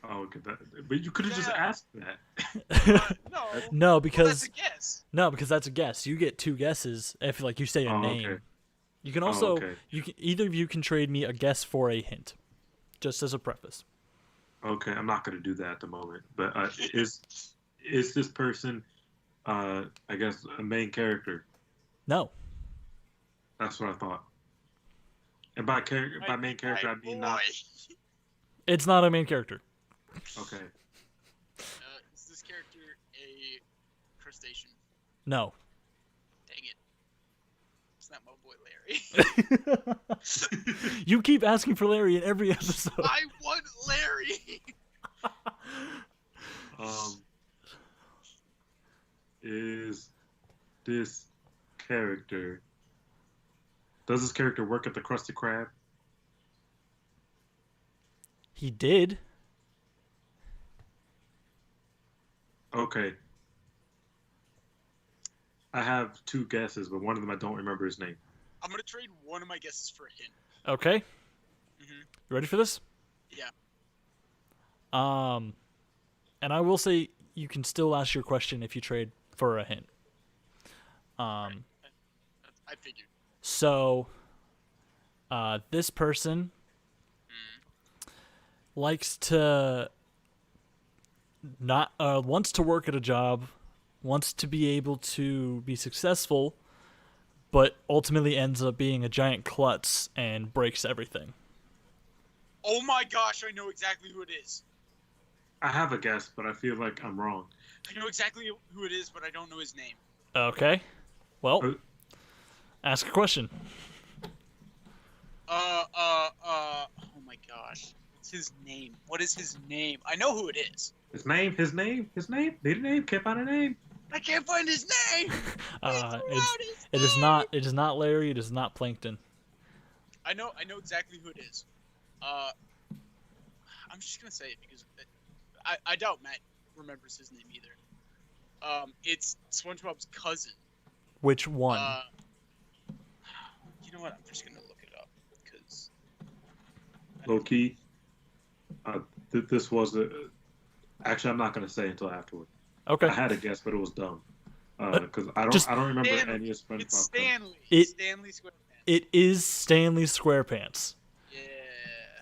Oh, okay. But you could have just asked that. No. No, because Well, that's a guess. No, because that's a guess. You get two guesses if like you say a name. Okay. You can also okay. either of you can trade me a guess for a hint, just as a preface. Okay, I'm not going to do that at the moment. But is this person, I guess, a main character? No. That's what I thought. And by main character, I mean not. It's not a main character. Okay. Is this character a crustacean? No. Dang it. It's not my boy Larry. You keep asking for Larry in every episode. I want Larry! Is this character... Does this character work at the Krusty Krab? He did. Okay. I have two guesses, but one of them I don't remember his name. I'm gonna trade one of my guesses for a hint. Okay. Mm-hmm. You ready for this? Yeah. And I will say you can still ask your question if you trade for a hint. I figured. So, this person likes to wants to work at a job, wants to be able to be successful, but ultimately ends up being a giant klutz and breaks everything. Oh my gosh, I know exactly who it is. I have a guess, but I feel like I'm wrong. I know exactly who it is, but I don't know his name. Okay. Well, Uh, ask a question. Oh my gosh. What's his name? What is his name? I know who it is. His name. Need a name. Can't find a name. I can't find his name. It is not. It is not Larry. It is not Plankton. I know exactly who it is. I'm just gonna say it because I doubt Matt remembers his name either. It's SpongeBob's cousin. Which one? You know what? I'm just gonna look it up because Low key. This was a. Actually, I'm not gonna say until afterward. Okay. I had a guess, but it was dumb. Because I don't remember any of SpongeBob. It's Stanley. Stanley SquarePants. It is Stanley SquarePants. Yeah.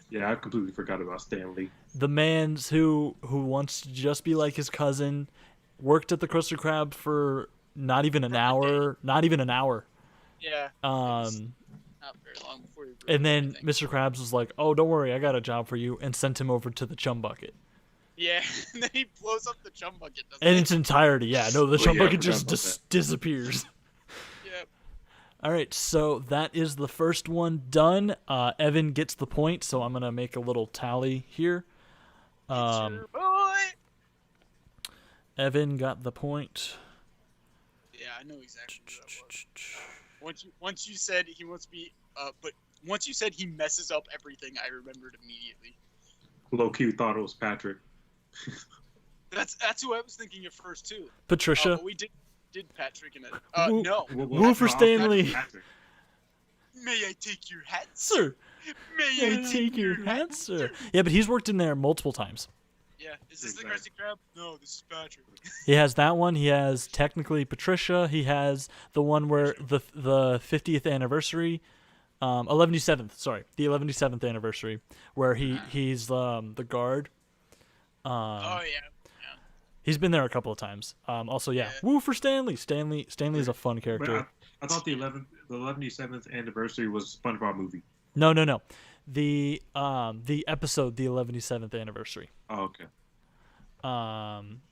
Yeah, I completely forgot about Stanley. The man who wants to just be like his cousin, worked at the Krusty Krab for not even an hour. Not even an hour. Yeah. Not very long before he. And then Mr. Krabs was like, "Oh, don't worry, I got a job for you," and sent him over to the chum bucket. Yeah, and then he blows up the chum bucket. In its entirety, yeah. No, the chum bucket I just disappears. Yep. All right, so that is the first one done. Evan gets the point, so I'm gonna make a little tally here. It's your boy. Evan got the point. Yeah, I know exactly who that was. Once you said he wants to be, but once you said he messes up everything, I remembered immediately. Low key thought it was Patrick. That's who I was thinking at first too. Patricia. But we did Patrick in it. Woo- No. Woo for Stanley. May I take your hat, Sir. May I take your hat, sir? Yeah, but he's worked in there multiple times. Yeah. Is this the Krusty Krab? No, this is Patrick. He has that one. He has technically Patricia. He has the one where the 50th anniversary, 117th. Sorry, the 117th anniversary, where he's the guard. Oh yeah. He's been there a couple of times. Also, yeah. Woo for Stanley. Stanley is a fun character. I thought the 117th anniversary was a SpongeBob movie. No. The episode, the 117th anniversary. Oh, okay.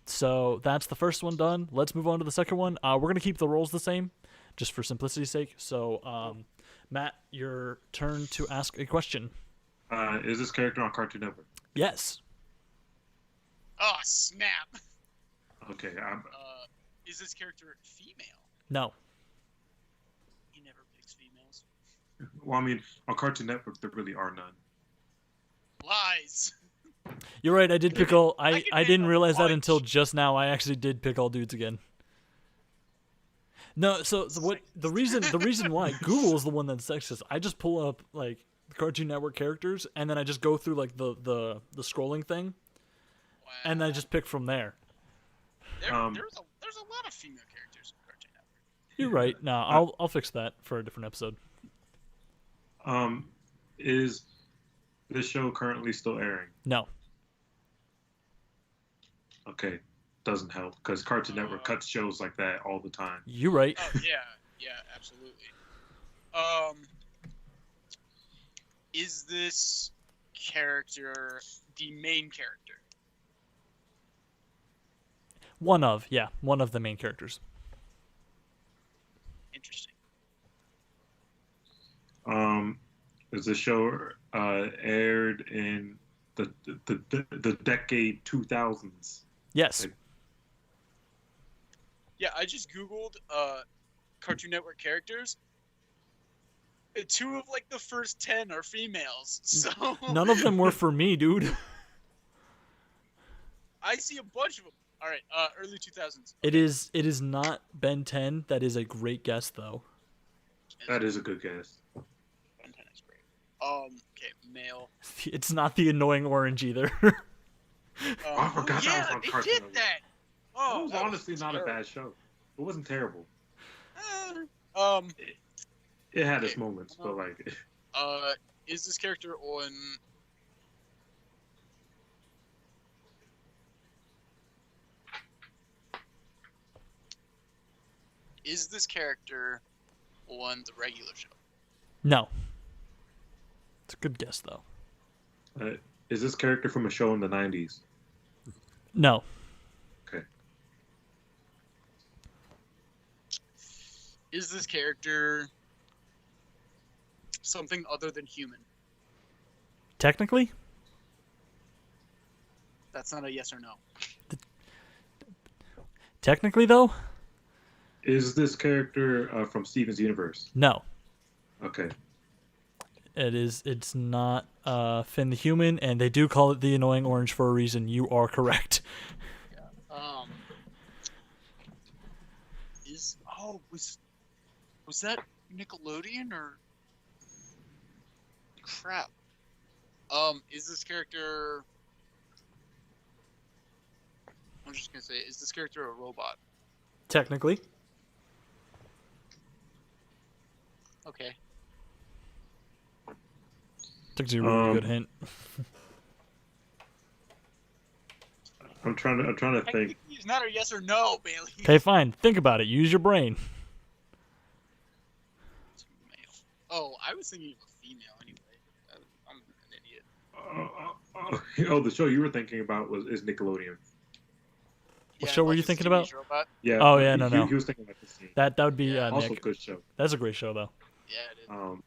So that's the first one done. Let's move on to the second one. We're gonna keep the roles the same, just for simplicity's sake. So, Matt, your turn to ask a question. Is this character on Cartoon Network? Yes. Oh snap! Okay. Is this character female? No. He never picks females. Well, I mean, on Cartoon Network, there really are none. Lies. You're right. I did pick all. I didn't name a realize that bunch. until just now. I actually did pick all dudes again. No. So what? The reason why Google is the one that's sexist. I just pull up like the Cartoon Network characters, and then I just go through like the scrolling thing, and then I just pick from there. There's a lot of female characters in Cartoon Network. You're right. No, I'll fix that for a different episode. Is this show currently still airing? No. Okay, doesn't help because Cartoon Network cuts shows like that all the time. You're right. Oh yeah, absolutely. Is this character the main character? One of the main characters. Interesting. Is the show aired in the decade 2000s? Yes. Yeah, I just googled Cartoon Network characters. 2 of like the first 10 are females, so None of them were for me, dude. I see a bunch of them. All right, early 2000s. It is not Ben 10. That is a great guess, though. That is a good guess. Ben 10 is great. Okay, male. It's not the annoying orange either. I forgot that was on they Cartoon did Network. that. Oh, It was that honestly not a terrible. bad show. It wasn't terrible. Eh, It had its moments, but like, is this character on? Is this character on the regular show? No. It's a good guess, though. Uh, is this character from a show in the 90s? No. Okay. Is this character something other than human? Technically? That's not a yes or no. Technically, though? Is this character from Steven's universe? No. Okay. It's not Finn the human, and they do call it the annoying orange for a reason. You are correct. Yeah. Was that Nickelodeon or crap? Is this character? I'm just gonna say, is this character a robot? Technically. Okay. Took you a really good hint. I'm trying to think. Technically, it's not a yes or no, Bailey. Okay, fine. Think about it. Use your brain. Oh, I was thinking of a female anyway. I'm an idiot. Oh, the show you were thinking about is Nickelodeon. What show were you thinking about? Robot. Yeah. Oh yeah, no. He was thinking about this scene. That would be Also, Nick. good show. That's a great show, though. Yeah, it is.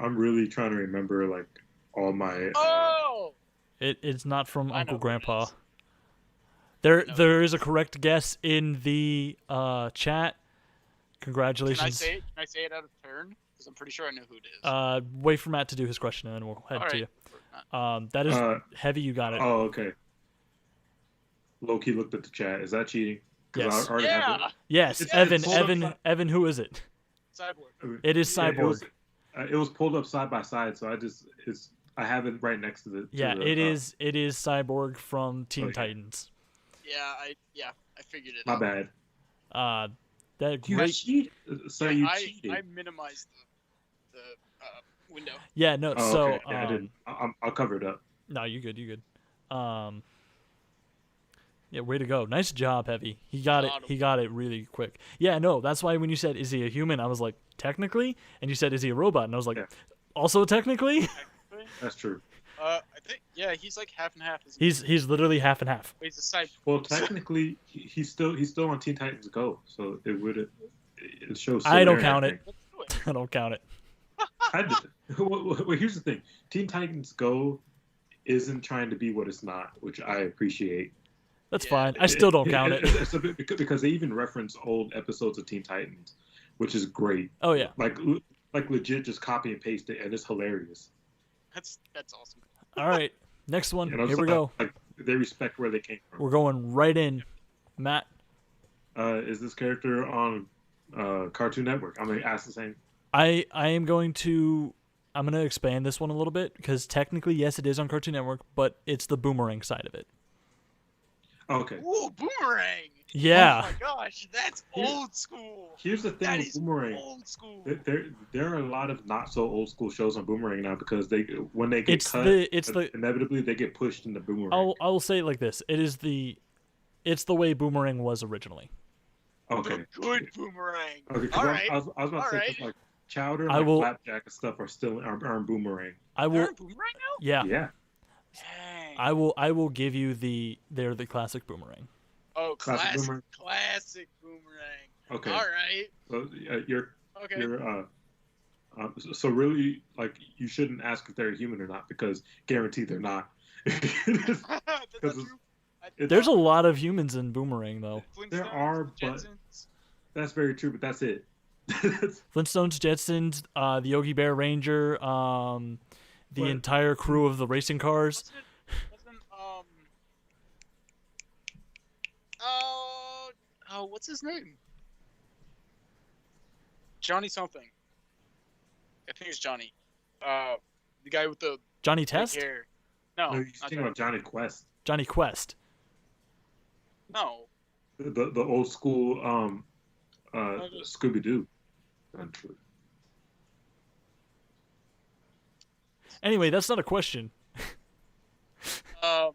I'm really trying to remember like all my. Oh! It's not from I know Uncle who it Grandpa. is. There is a correct guess in the chat. Congratulations. Can I say it out of turn? Because I'm pretty sure I know who it is. Wait for Matt to do his question, and then we'll head All to right. you. That is heavy. You got it. Oh, okay. Loki looked at the chat. Is that cheating? 'Cause Yes. I already have Yeah! it. Yes, It's Evan. pulled up Evan. side- Evan. Who is it? Cyborg. It is Yeah, Cyborg. it was pulled up side by side, so I have it right next to the. Yeah, to the, it is. It is Cyborg from Teen Okay. Titans. Yeah, I figured it My out. bad. That You great. cheated. So you I cheated. minimized the window. Yeah. No. Oh, so. okay. Yeah, I didn't. I'll cover it up. No, you good. You good. Yeah, way to go. Nice job, Heavy. He got it. Got him. He got it really quick. Yeah, no, that's why when you said, is he a human? I was like, technically? And you said, is he a robot? And I was like, Yeah. also technically? That's true. I think he's like half and half. Isn't he? He's literally half and half. He's a side. Well, technically, he's still on Teen Titans Go, so it shows. I don't similarity, count I it. think. Let's do it. I don't count it. I did. Well, here's the thing: Teen Titans Go isn't trying to be what it's not, which I appreciate. That's Yeah. fine. I still don't count it. It's a bit because they even reference old episodes of Teen Titans, which is great. Oh, yeah. Like legit, just copy and paste it, and it's hilarious. That's awesome. All right. Next one. You know, Here we so, go. Like they respect where they came from. We're going right in. Matt. Is this character on Cartoon Network? I'm gonna ask the same. I'm going to expand this one a little bit because technically, yes, it is on Cartoon Network, but it's the Boomerang side of it. Okay. Ooh, Boomerang! Yeah. Oh my gosh, that's Here- old school. Here's the thing That with is Boomerang. old school. There are a lot of not so old school shows on Boomerang now because when they get It's cut, the inevitably they get pushed into Boomerang. I will say it like this. It's the way Boomerang was originally. Okay. Good Boomerang. Okay. 'Cause All I right. was about to say 'cause, Alright. like Chowder, I and will- Flapjack and stuff are still are on Boomerang. I They're will on Boomerang now? yeah. Yeah. Dang. I will give you they're the classic Boomerang. Oh, Classic classic, Boomerang. classic Boomerang. Okay. All right. So Okay. you're so really like you shouldn't ask if they're a human or not because guaranteed they're not. That's not true. There's a lot of humans in Boomerang though. There Flintstones, are, but- Jetsons. That's very true, but that's it. Flintstones, Jetsons, the Yogi Bear Ranger, the But- entire crew of the racing cars. Wasn't what's his name? Johnny something. I think it's Johnny. The guy with the Johnny big Test? hair. No, No, you're not thinking about Johnny Quest, Johnny Quest. No. the old school Scooby Doo. Anyway, that's not a question. Well,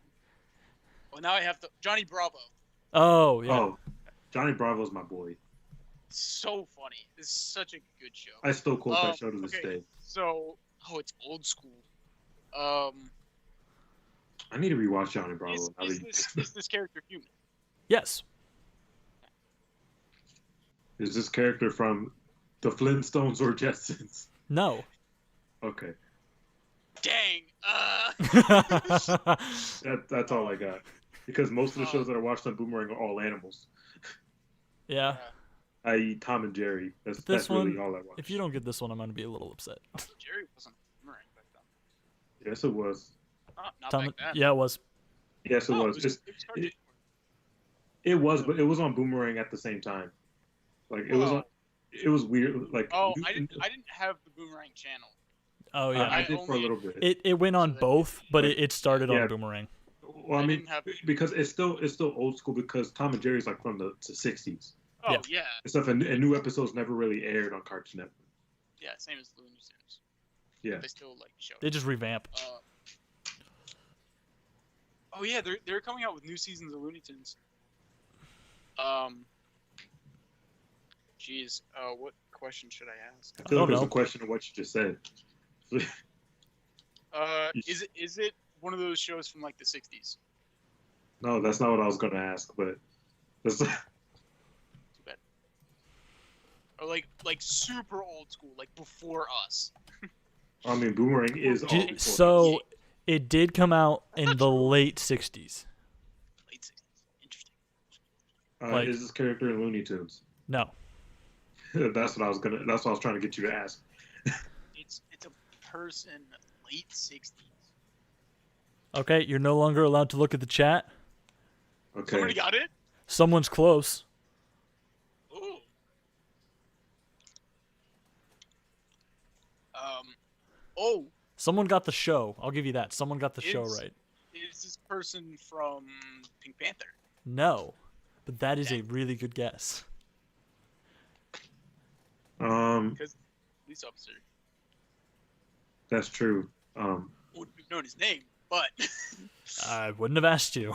now I have to. Johnny Bravo. Oh, yeah. Oh, Johnny Bravo's my boy. It's so funny. It's such a good show. I still quote that show to this day. So, it's old school. I need to rewatch Johnny Bravo. Is this character human? Yes. Is this character from the Flintstones or Jetsons? No. Okay. Dang. That's all I got. Because most of the shows that I watched on Boomerang are all animals. Yeah. I.e. Tom and Jerry. That's one, really all I watched. if you don't get this one, I'm going to be a little upset. Jerry wasn't Boomerang back then. Yes, it was. Not Tom, back then. yeah, it was. Yes, it was. It was, but it was on Boomerang at the same time. Like it was on. It was weird. Like I didn't have the Boomerang channel. Oh yeah, I did for a little bit. It went on both, but it started on Boomerang. Well, I mean, because it's still old school because Tom and Jerry's like from the 60s. Oh yeah. Except and new episodes never really aired on Cartoon Network. Yeah, same as Looney Tunes. Yeah. They still like show. They just revamp. Oh yeah, they're coming out with new seasons of Looney Tunes. Jeez, what question should I ask? I feel like there's a question of what you just said. Is it one of those shows from like the 60s? No, that's not what I was gonna ask, but that's too bad. Or like super old school, like before us. I mean, Boomerang is all before. So it did come out in the late 60s. Late 60s. Interesting. Is this character in Looney Tunes? No. That's what I was trying to get you to ask. It's a person late 60s. Okay, you're no longer allowed to look at the chat. Okay. Somebody got it? Someone's close. Ooh. Someone got the show. I'll give you that. Someone got the show right. Is this person from Pink Panther? No, but that is a really good guess. Because police officer. That's true. Wouldn't have known his name, but I wouldn't have asked you.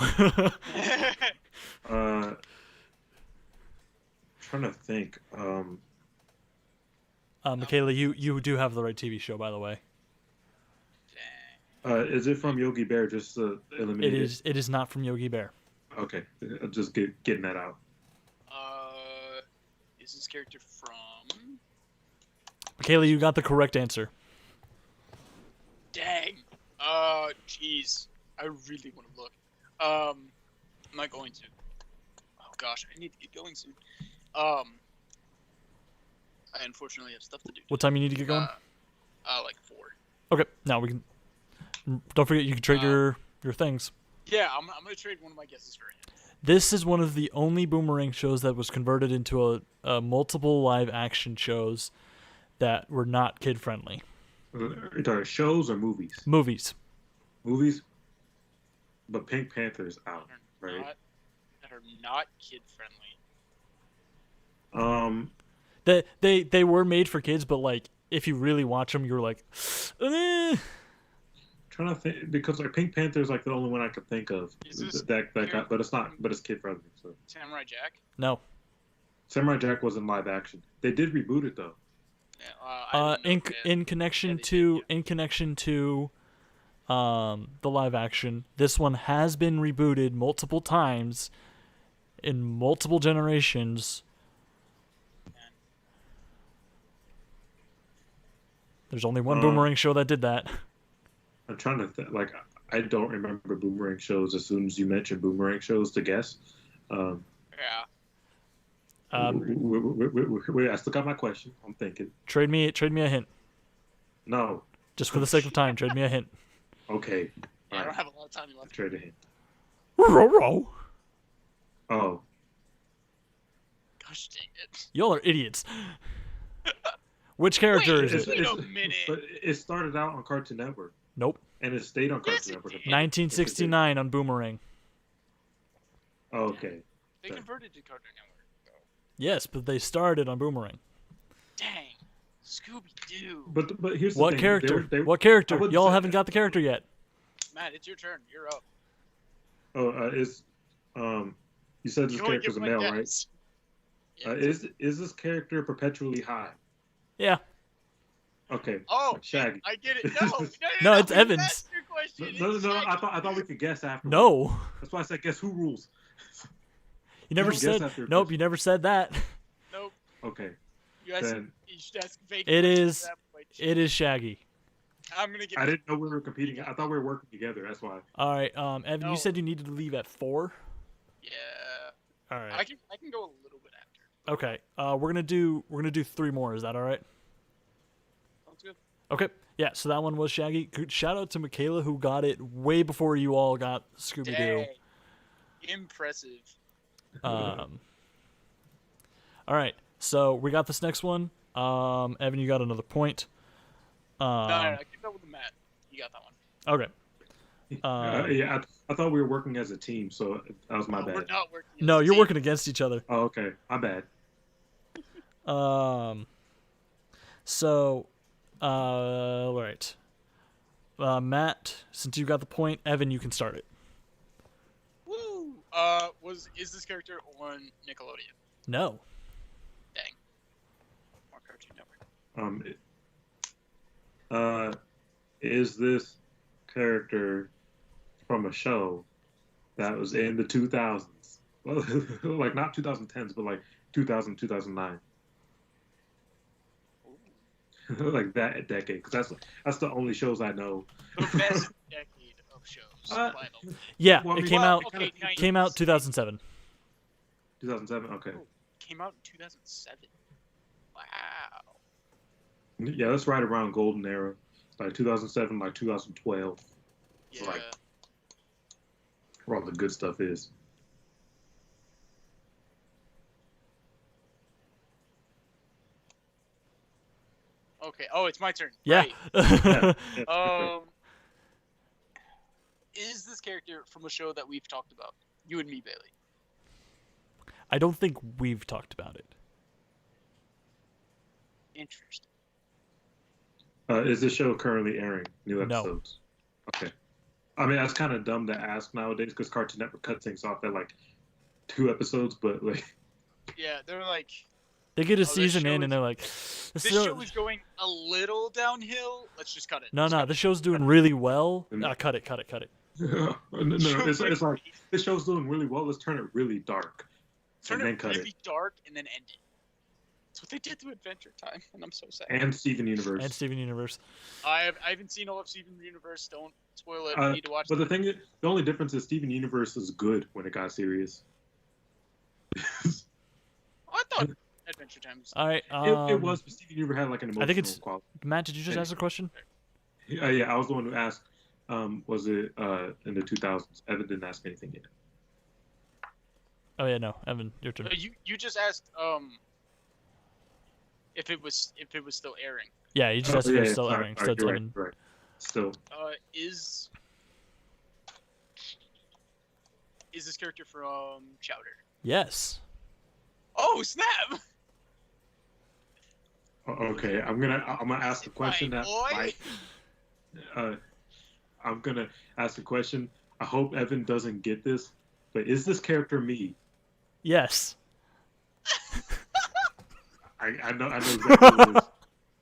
Trying to think. Michaela, you do have the right TV show, by the way. Is it from Yogi Bear? Just eliminate it. It is not from Yogi Bear. Okay, just getting that out. Is this character from? Michaela, you got the correct answer. Dang. Jeez. I really want to look. I'm not going to. Oh gosh, I need to get going soon. I unfortunately have stuff to do. What time you need to get going? Like 4. Okay, now we can. Don't forget you can trade your things. Yeah, I'm gonna trade one of my guesses for him. This is one of the only Boomerang shows that was converted into a multiple live action shows that were not kid friendly. Are you talking shows or movies? Movies. Movies. But Pink Panther's out, right? That are not kid friendly. They were made for kids, but like if you really watch them, you're like, Trying to think because like Pink Panther's like the only one I could think of that got, but it's not, but it's kid friendly. So Samurai Jack. No. Samurai Jack wasn't live action. They did reboot it though. Yeah, in connection to the live action, this one has been rebooted multiple times in multiple generations. There's only one Boomerang show that did that. I'm trying to think. Like, I don't remember Boomerang shows. As soon as you mentioned Boomerang shows, to guess. Yeah. Wait, I still got my question. I'm thinking. Trade me a hint. No. Just for the sake of time, trade me a hint. Okay. Yeah, I don't have a lot of time left. Trade a hint. Ruh-roh. Oh. Gosh dang it. Y'all are idiots. Which character is it? Wait a minute. But it started out on Cartoon Network. Nope. And it stayed on Cartoon Network. 1969 on Boomerang. Oh, okay. They converted to Cartoon Network, though. Yes, but they started on Boomerang. Dang. Scooby-Doo. But here's the what thing. Character? They what character? wouldn't Y'all say haven't that. got the character yet. Matt, it's your turn. You're up. Oh, it's you said this character's a male, right? Yeah. Is this character perpetually high? Yeah. Okay. Oh, like Shaggy. I get it. No, No, it's you Evans. asked your question. No, It's no, Shaggy. I thought we could guess after. No. That's why I said guess who rules. You never can guess said. after a Nope. question. You never said that. Nope. Okay. You asked. Then You should ask fake It questions is. at that point. It is Shaggy. I'm gonna give. I didn't know we were competing. I thought we were working together. That's why. All right. Evan, No. you said you needed to leave at 4. Yeah. All right. I can go a little bit after. Okay. We're gonna do 3 more. Is that all right? Sounds good. Okay. Yeah. So that one was Shaggy. Shout out to Michaela who got it way before you all got Scooby Doo. Dang. Impressive. All right. So we got this next one. Evan, you got another point. No, I keep up with the Matt. You got that one. Okay. Yeah, I thought we were working as a team, so that was my No, bad. we're not working. No, as a you're team. working against each other. Oh, okay, my bad. So, all right. Matt, since you got the point, Evan, you can start it. Woo! Is this character on Nickelodeon? No. Dang. More Cartoon Network. Is this character from a show that was in the 2000s? Well, like not 2010s, but like 2000, 2009. Like that decade, because that's the only shows I know. The best decade of shows. by the way. Yeah, Well, I it mean, came well, out. Okay, Came out 2007. 2007. Okay. Came out in 2007. Wow. Yeah, that's right around golden era. Like 2007, like 2012. Yeah. Like- Where all the good stuff is. Okay. Oh, it's my turn. Yeah. Right. Yeah. Is this character from a show that we've talked about? You and me, Bailey. I don't think we've talked about it. Interesting. Is this show currently airing new No. episodes? Okay. I mean, that's kind of dumb to ask nowadays because Cartoon Network cuts things off at like 2 episodes, but like, Yeah, they're like, They get a this season show in is- and they're like, this this show- show is going a little downhill. Let's just cut it. no, Let's no, cut the it. show's doing really well. Mm. Cut it. no, it's like this show's doing really well. Let's turn it really dark. Turn and then it cut really it. dark and then end it. That's what they did to Adventure Time, and I'm so sad. And Steven Universe. And Steven Universe. I haven't seen all of Steven Universe. Don't spoil it. Uh, I need to watch But it. the thing is, the only difference is Steven Universe is good when it got serious. I thought Adventure Time was. All right. It was, but Steven Universe had like an emotional I think it's- quality. Matt, did you just ask a question? Yeah, I was the one who asked. Was it in the 2000s? Evan didn't ask anything yet. Oh yeah, no, Evan, your turn. You just asked if it was still airing. Yeah, you just asked if it's still airing. So it's you're Evan. right. Still, Is this character from Chowder? Yes. Oh snap! okay. I'm gonna ask a question My that boy. might. I'm gonna ask a question. I hope Evan doesn't get this, but is this character me? Yes. I know exactly who it is.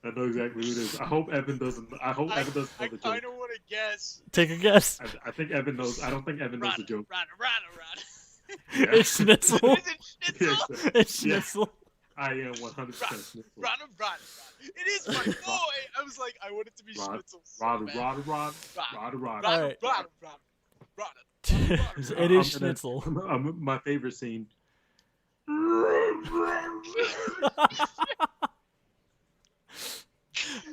I know exactly who it is. I hope Evan doesn't. I hope Evan doesn't know I the joke. kind of want to guess. Take a guess. I think Evan knows. I don't think Evan knows the joke. Rada. Yeah. It's Schnitzel. Is it Schnitzel? Yeah, It's Yeah. Schnitzel. I am 100% Rada. It is my boy. I was like, I want it to be Rod- Schnitzel. so Rada. All right. Rada. It is Schnitzel. My favorite scene.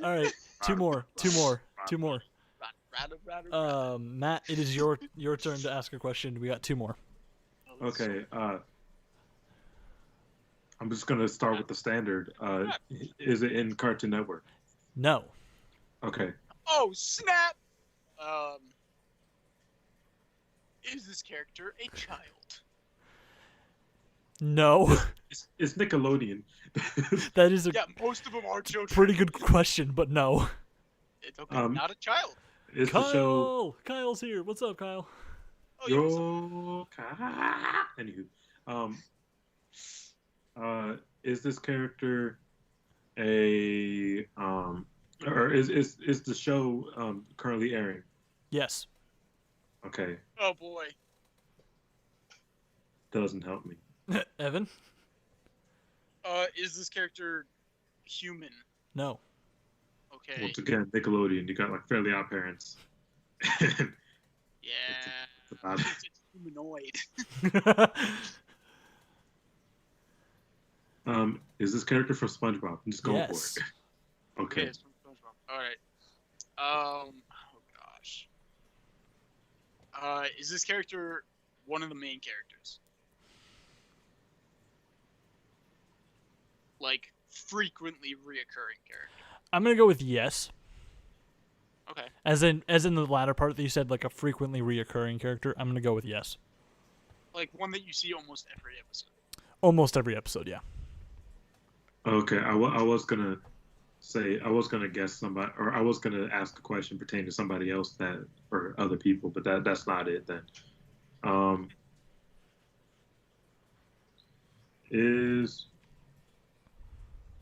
All right, two more. Rada. Matt, it is your turn to ask a question. We got 2 more. Okay. I'm just gonna start with the standard. Is it in Cartoon Network? No. Okay. Oh snap! Is this character a child? No. It's Nickelodeon. That is a Yeah, most of them are children. pretty good question, but no. It's okay, not a child. It's the show. Kyle's here. What's up, Kyle? Oh, yeah, what's up? Yo. Anywho, Is this character a or is the show currently airing? Yes. Okay, Oh boy. doesn't help me. Evan? Is this character human? No. Okay. Once again, Nickelodeon. You got like Fairly Odd Parents. And Yeah. it's about it. It's humanoid. Is this character from SpongeBob? I'm just going Yes. for it. Okay. It's from SpongeBob. All right. Oh gosh. Is this character one of the main characters? Like frequently reoccurring character. I'm gonna go with yes. Okay. As in the latter part that you said, like a frequently reoccurring character. I'm gonna go with yes. Like one that you see almost every episode. Almost every episode, yeah. Okay. I was gonna say I was gonna guess somebody, or I was gonna ask a question pertaining to somebody else that or other people, but that's not it then. Is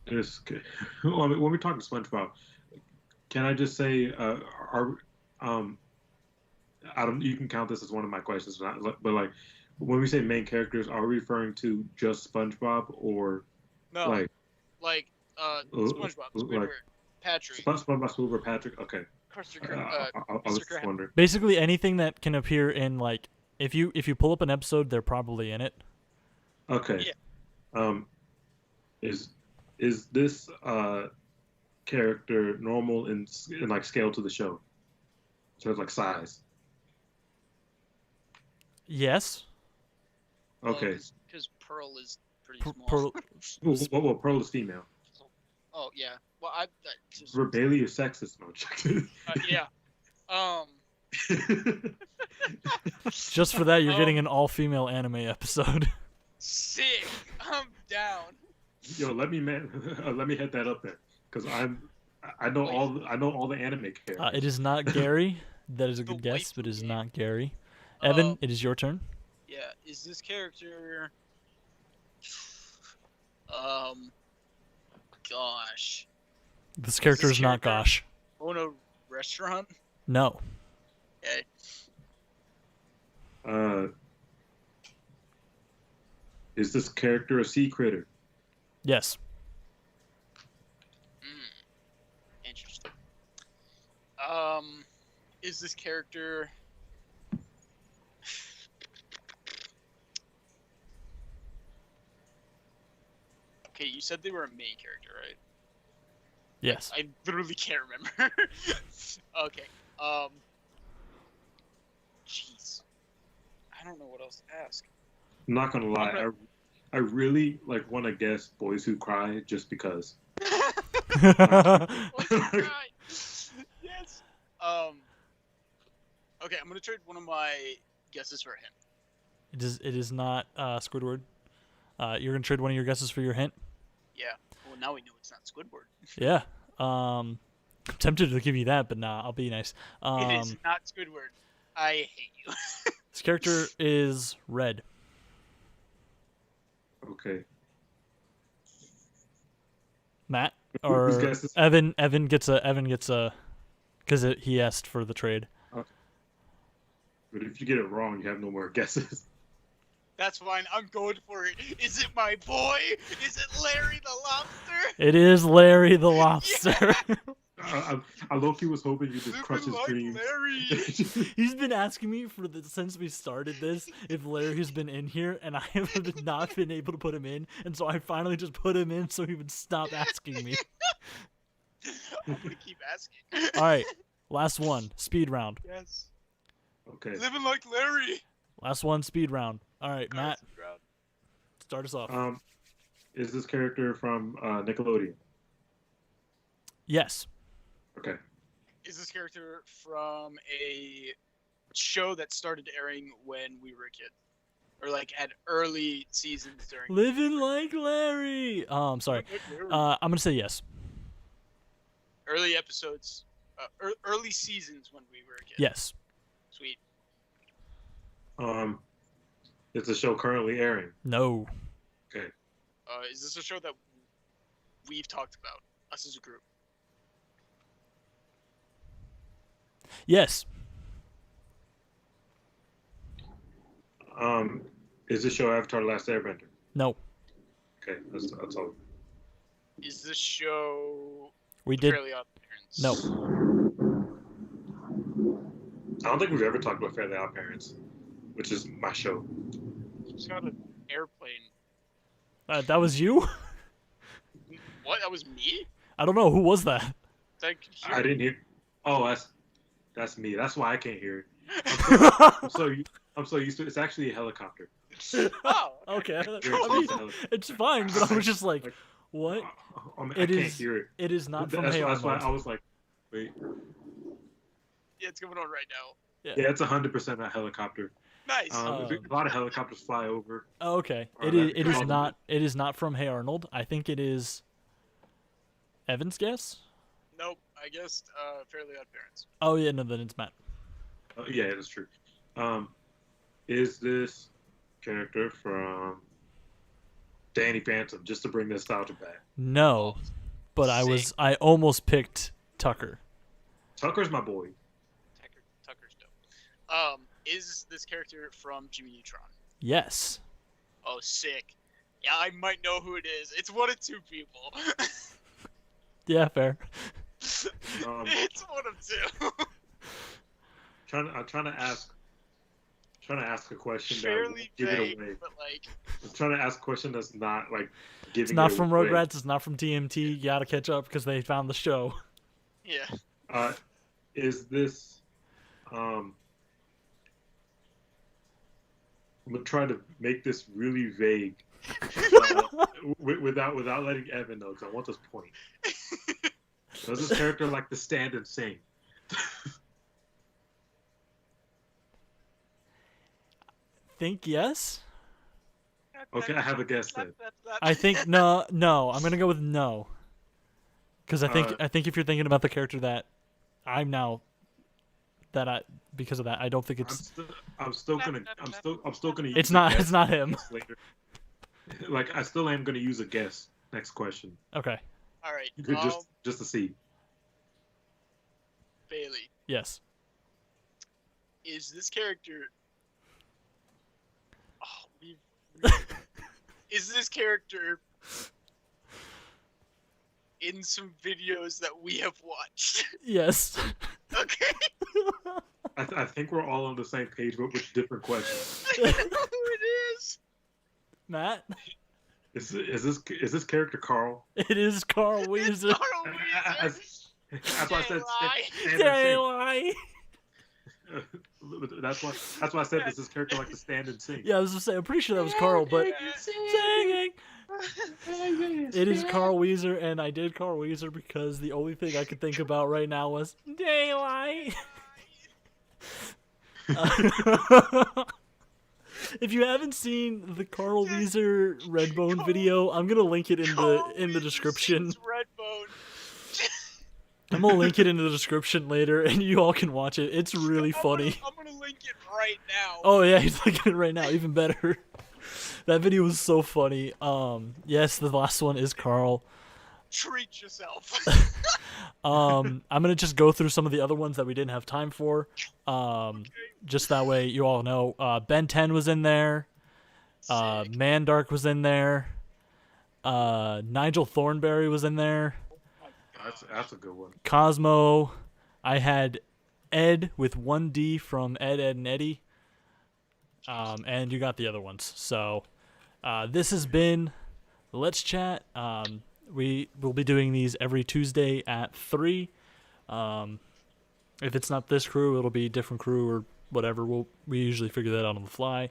this well, I mean, when we talk to SpongeBob, can I just say are I don't you can count this as one of my questions, but like when we say main characters, are we referring to just SpongeBob or No. like SpongeBob, Squidward, like Patrick, SpongeBob, Squidward, Patrick? Okay, I I was just wondering. Basically anything that can appear in like if you pull up an episode, they're probably in it. Okay, Yeah. Is this character normal in like scale to the show? So it's like size. Yes. Okay. Because Pearl is pretty small. Well, Pearl is female. Oh yeah. Well, just, Bailey is sexist. No, yeah. Just for that, you're getting an all-female anime episode. Sick. I'm down. Yo, let me head that up there, because I know all the anime characters. It is not Gary. That is a good guess, but it is not Gary. Evan, it is your turn. Yeah. Is this character? Gosh. This character is not Gosh. Own a restaurant? No. Okay. Is this character a sea critter? Yes. Interesting. Is this character? Okay, you said they were a main character, right? Yes. I literally can't remember. Okay. Jeez. I don't know what else to ask. I'm not gonna lie. I really like want to guess Boys Who Cry just because. Yes. Okay, I'm gonna trade one of my guesses for a hint. It is not Squidward. You're gonna trade one of your guesses for your hint. Yeah. Well, now we know it's not Squidward. Yeah. I'm tempted to give you that, but nah, I'll be nice. It is not Squidward. I hate you. This character is red. Okay. Matt or Evan gets a because he asked for the trade. Okay. But if you get it wrong, you have no more guesses. That's fine. I'm going for it. Is it my boy? Is it Larry the Lobster? It is Larry the Lobster. I low-key was hoping you just crush his dreams. Larry. He's been asking me since we started this if Larry has been in here, and I have not been able to put him in, and so I finally just put him in so he would stop asking me. I'm gonna keep asking. All right, last one, speed round. Yes. Okay. Living like Larry. Last one, speed round. All right, Matt, start us off. Is this character from Nickelodeon? Yes. Okay. Is this character from a show that started airing when we were a kid? Or like had early seasons during Living like Larry. I'm sorry. I'm gonna say yes. Early episodes, early seasons when we were a kid. Yes. Sweet. Is the show currently airing? No. Okay. Is this a show that we've talked about, us as a group? Yes. Is this show Avatar: The Last Airbender? No. Okay, that's all. Is this show We did. Fairly Odd Parents? No. I don't think we've ever talked about Fairly Odd Parents, which is my show. It's got an airplane. That was you? What? That was me? I don't know. Who was that? I didn't hear. Oh, that's me. That's why I can't hear it. I'm so used to it. It's actually a helicopter. Oh, Okay. You're I mean, supposed to- it's fine, but I was just like, what? I can't hear it. It is not from That's Hey why Arnold. I was like, wait. Yeah, it's going on right now. Yeah, it's 100% a helicopter. Nice. A lot of helicopters fly over. Oh, okay. Or It is. that- It is not. It is not from Hey Arnold. I think it is. Evan's guess. Nope. I guessed Fairly Odd Parents. Oh yeah, no, then it's Matt. Yeah, that's true. Is this character from Danny Phantom? Just to bring nostalgia back. No, but I almost picked Tucker. Tucker's my boy. Tucker's dope. Is this character from Jimmy Neutron? Yes. Oh, sick. Yeah, I might know who it is. It's one of two people. Yeah, fair. It's one of two. I'm trying to ask a question that Fairly won't give vague, it away. but like, I'm trying to ask a question that's not like giving It's not it from away. Rugrats. It's not from TMT. You gotta catch up because they found the show. yeah. Is this I'm gonna try to make this really vague without letting Evan know, because I want this point. Does this character like to stand and sing? Think yes. Okay, I have a guess then. I think no. I'm gonna go with no. Because I think if you're thinking about the character that I'm now, because of that, I don't think it's. I'm still gonna use It's a not. guess It's not him. later. Like I still am gonna use a guess. Next question. Okay. All right. Just to see. Bailey, Yes. is this character? Oh, is this character in some videos that we have watched? Yes. Okay. I think we're all on the same page, but with different questions. I know who it is. Matt. Is this character Carl? It is Carl Weezer. Carl Weezer. That's why I said stand and Daylight. sing. That's why I said this is character like to stand and sing. Yeah, I was gonna say I'm pretty sure that was Carl, but singing. It is Carl Weezer, and I did Carl Weezer because the only thing I could think about right now was daylight. If you haven't seen the Carl Weezer Redbone video, I'm gonna link it in the description. Redbone. I'm gonna link it in the description later, and you all can watch it. It's really funny. I'm gonna link it right now. Oh yeah, he's linking it right now. Even better. That video was so funny. Yes, the last one is Carl. Treat yourself. I'm gonna just go through some of the other ones that we didn't have time for. Just that way you all know. Ben 10 was in there. Mandark was in there. Nigel Thornberry was in there. That's a good one. Cosmo. I had Ed with 1D from Ed, Ed, and Eddie. And you got the other ones. So this has been Let's Chat. We will be doing these every Tuesday at 3. If it's not this crew, it'll be a different crew or whatever. We usually figure that out on the fly.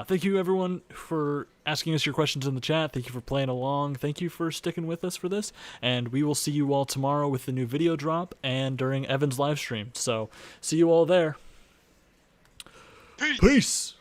Thank you, everyone, for asking us your questions in the chat. Thank you for playing along. Thank you for sticking with us for this. And we will see you all tomorrow with the new video drop and during Evan's live stream. So see you all there. Peace. Peace.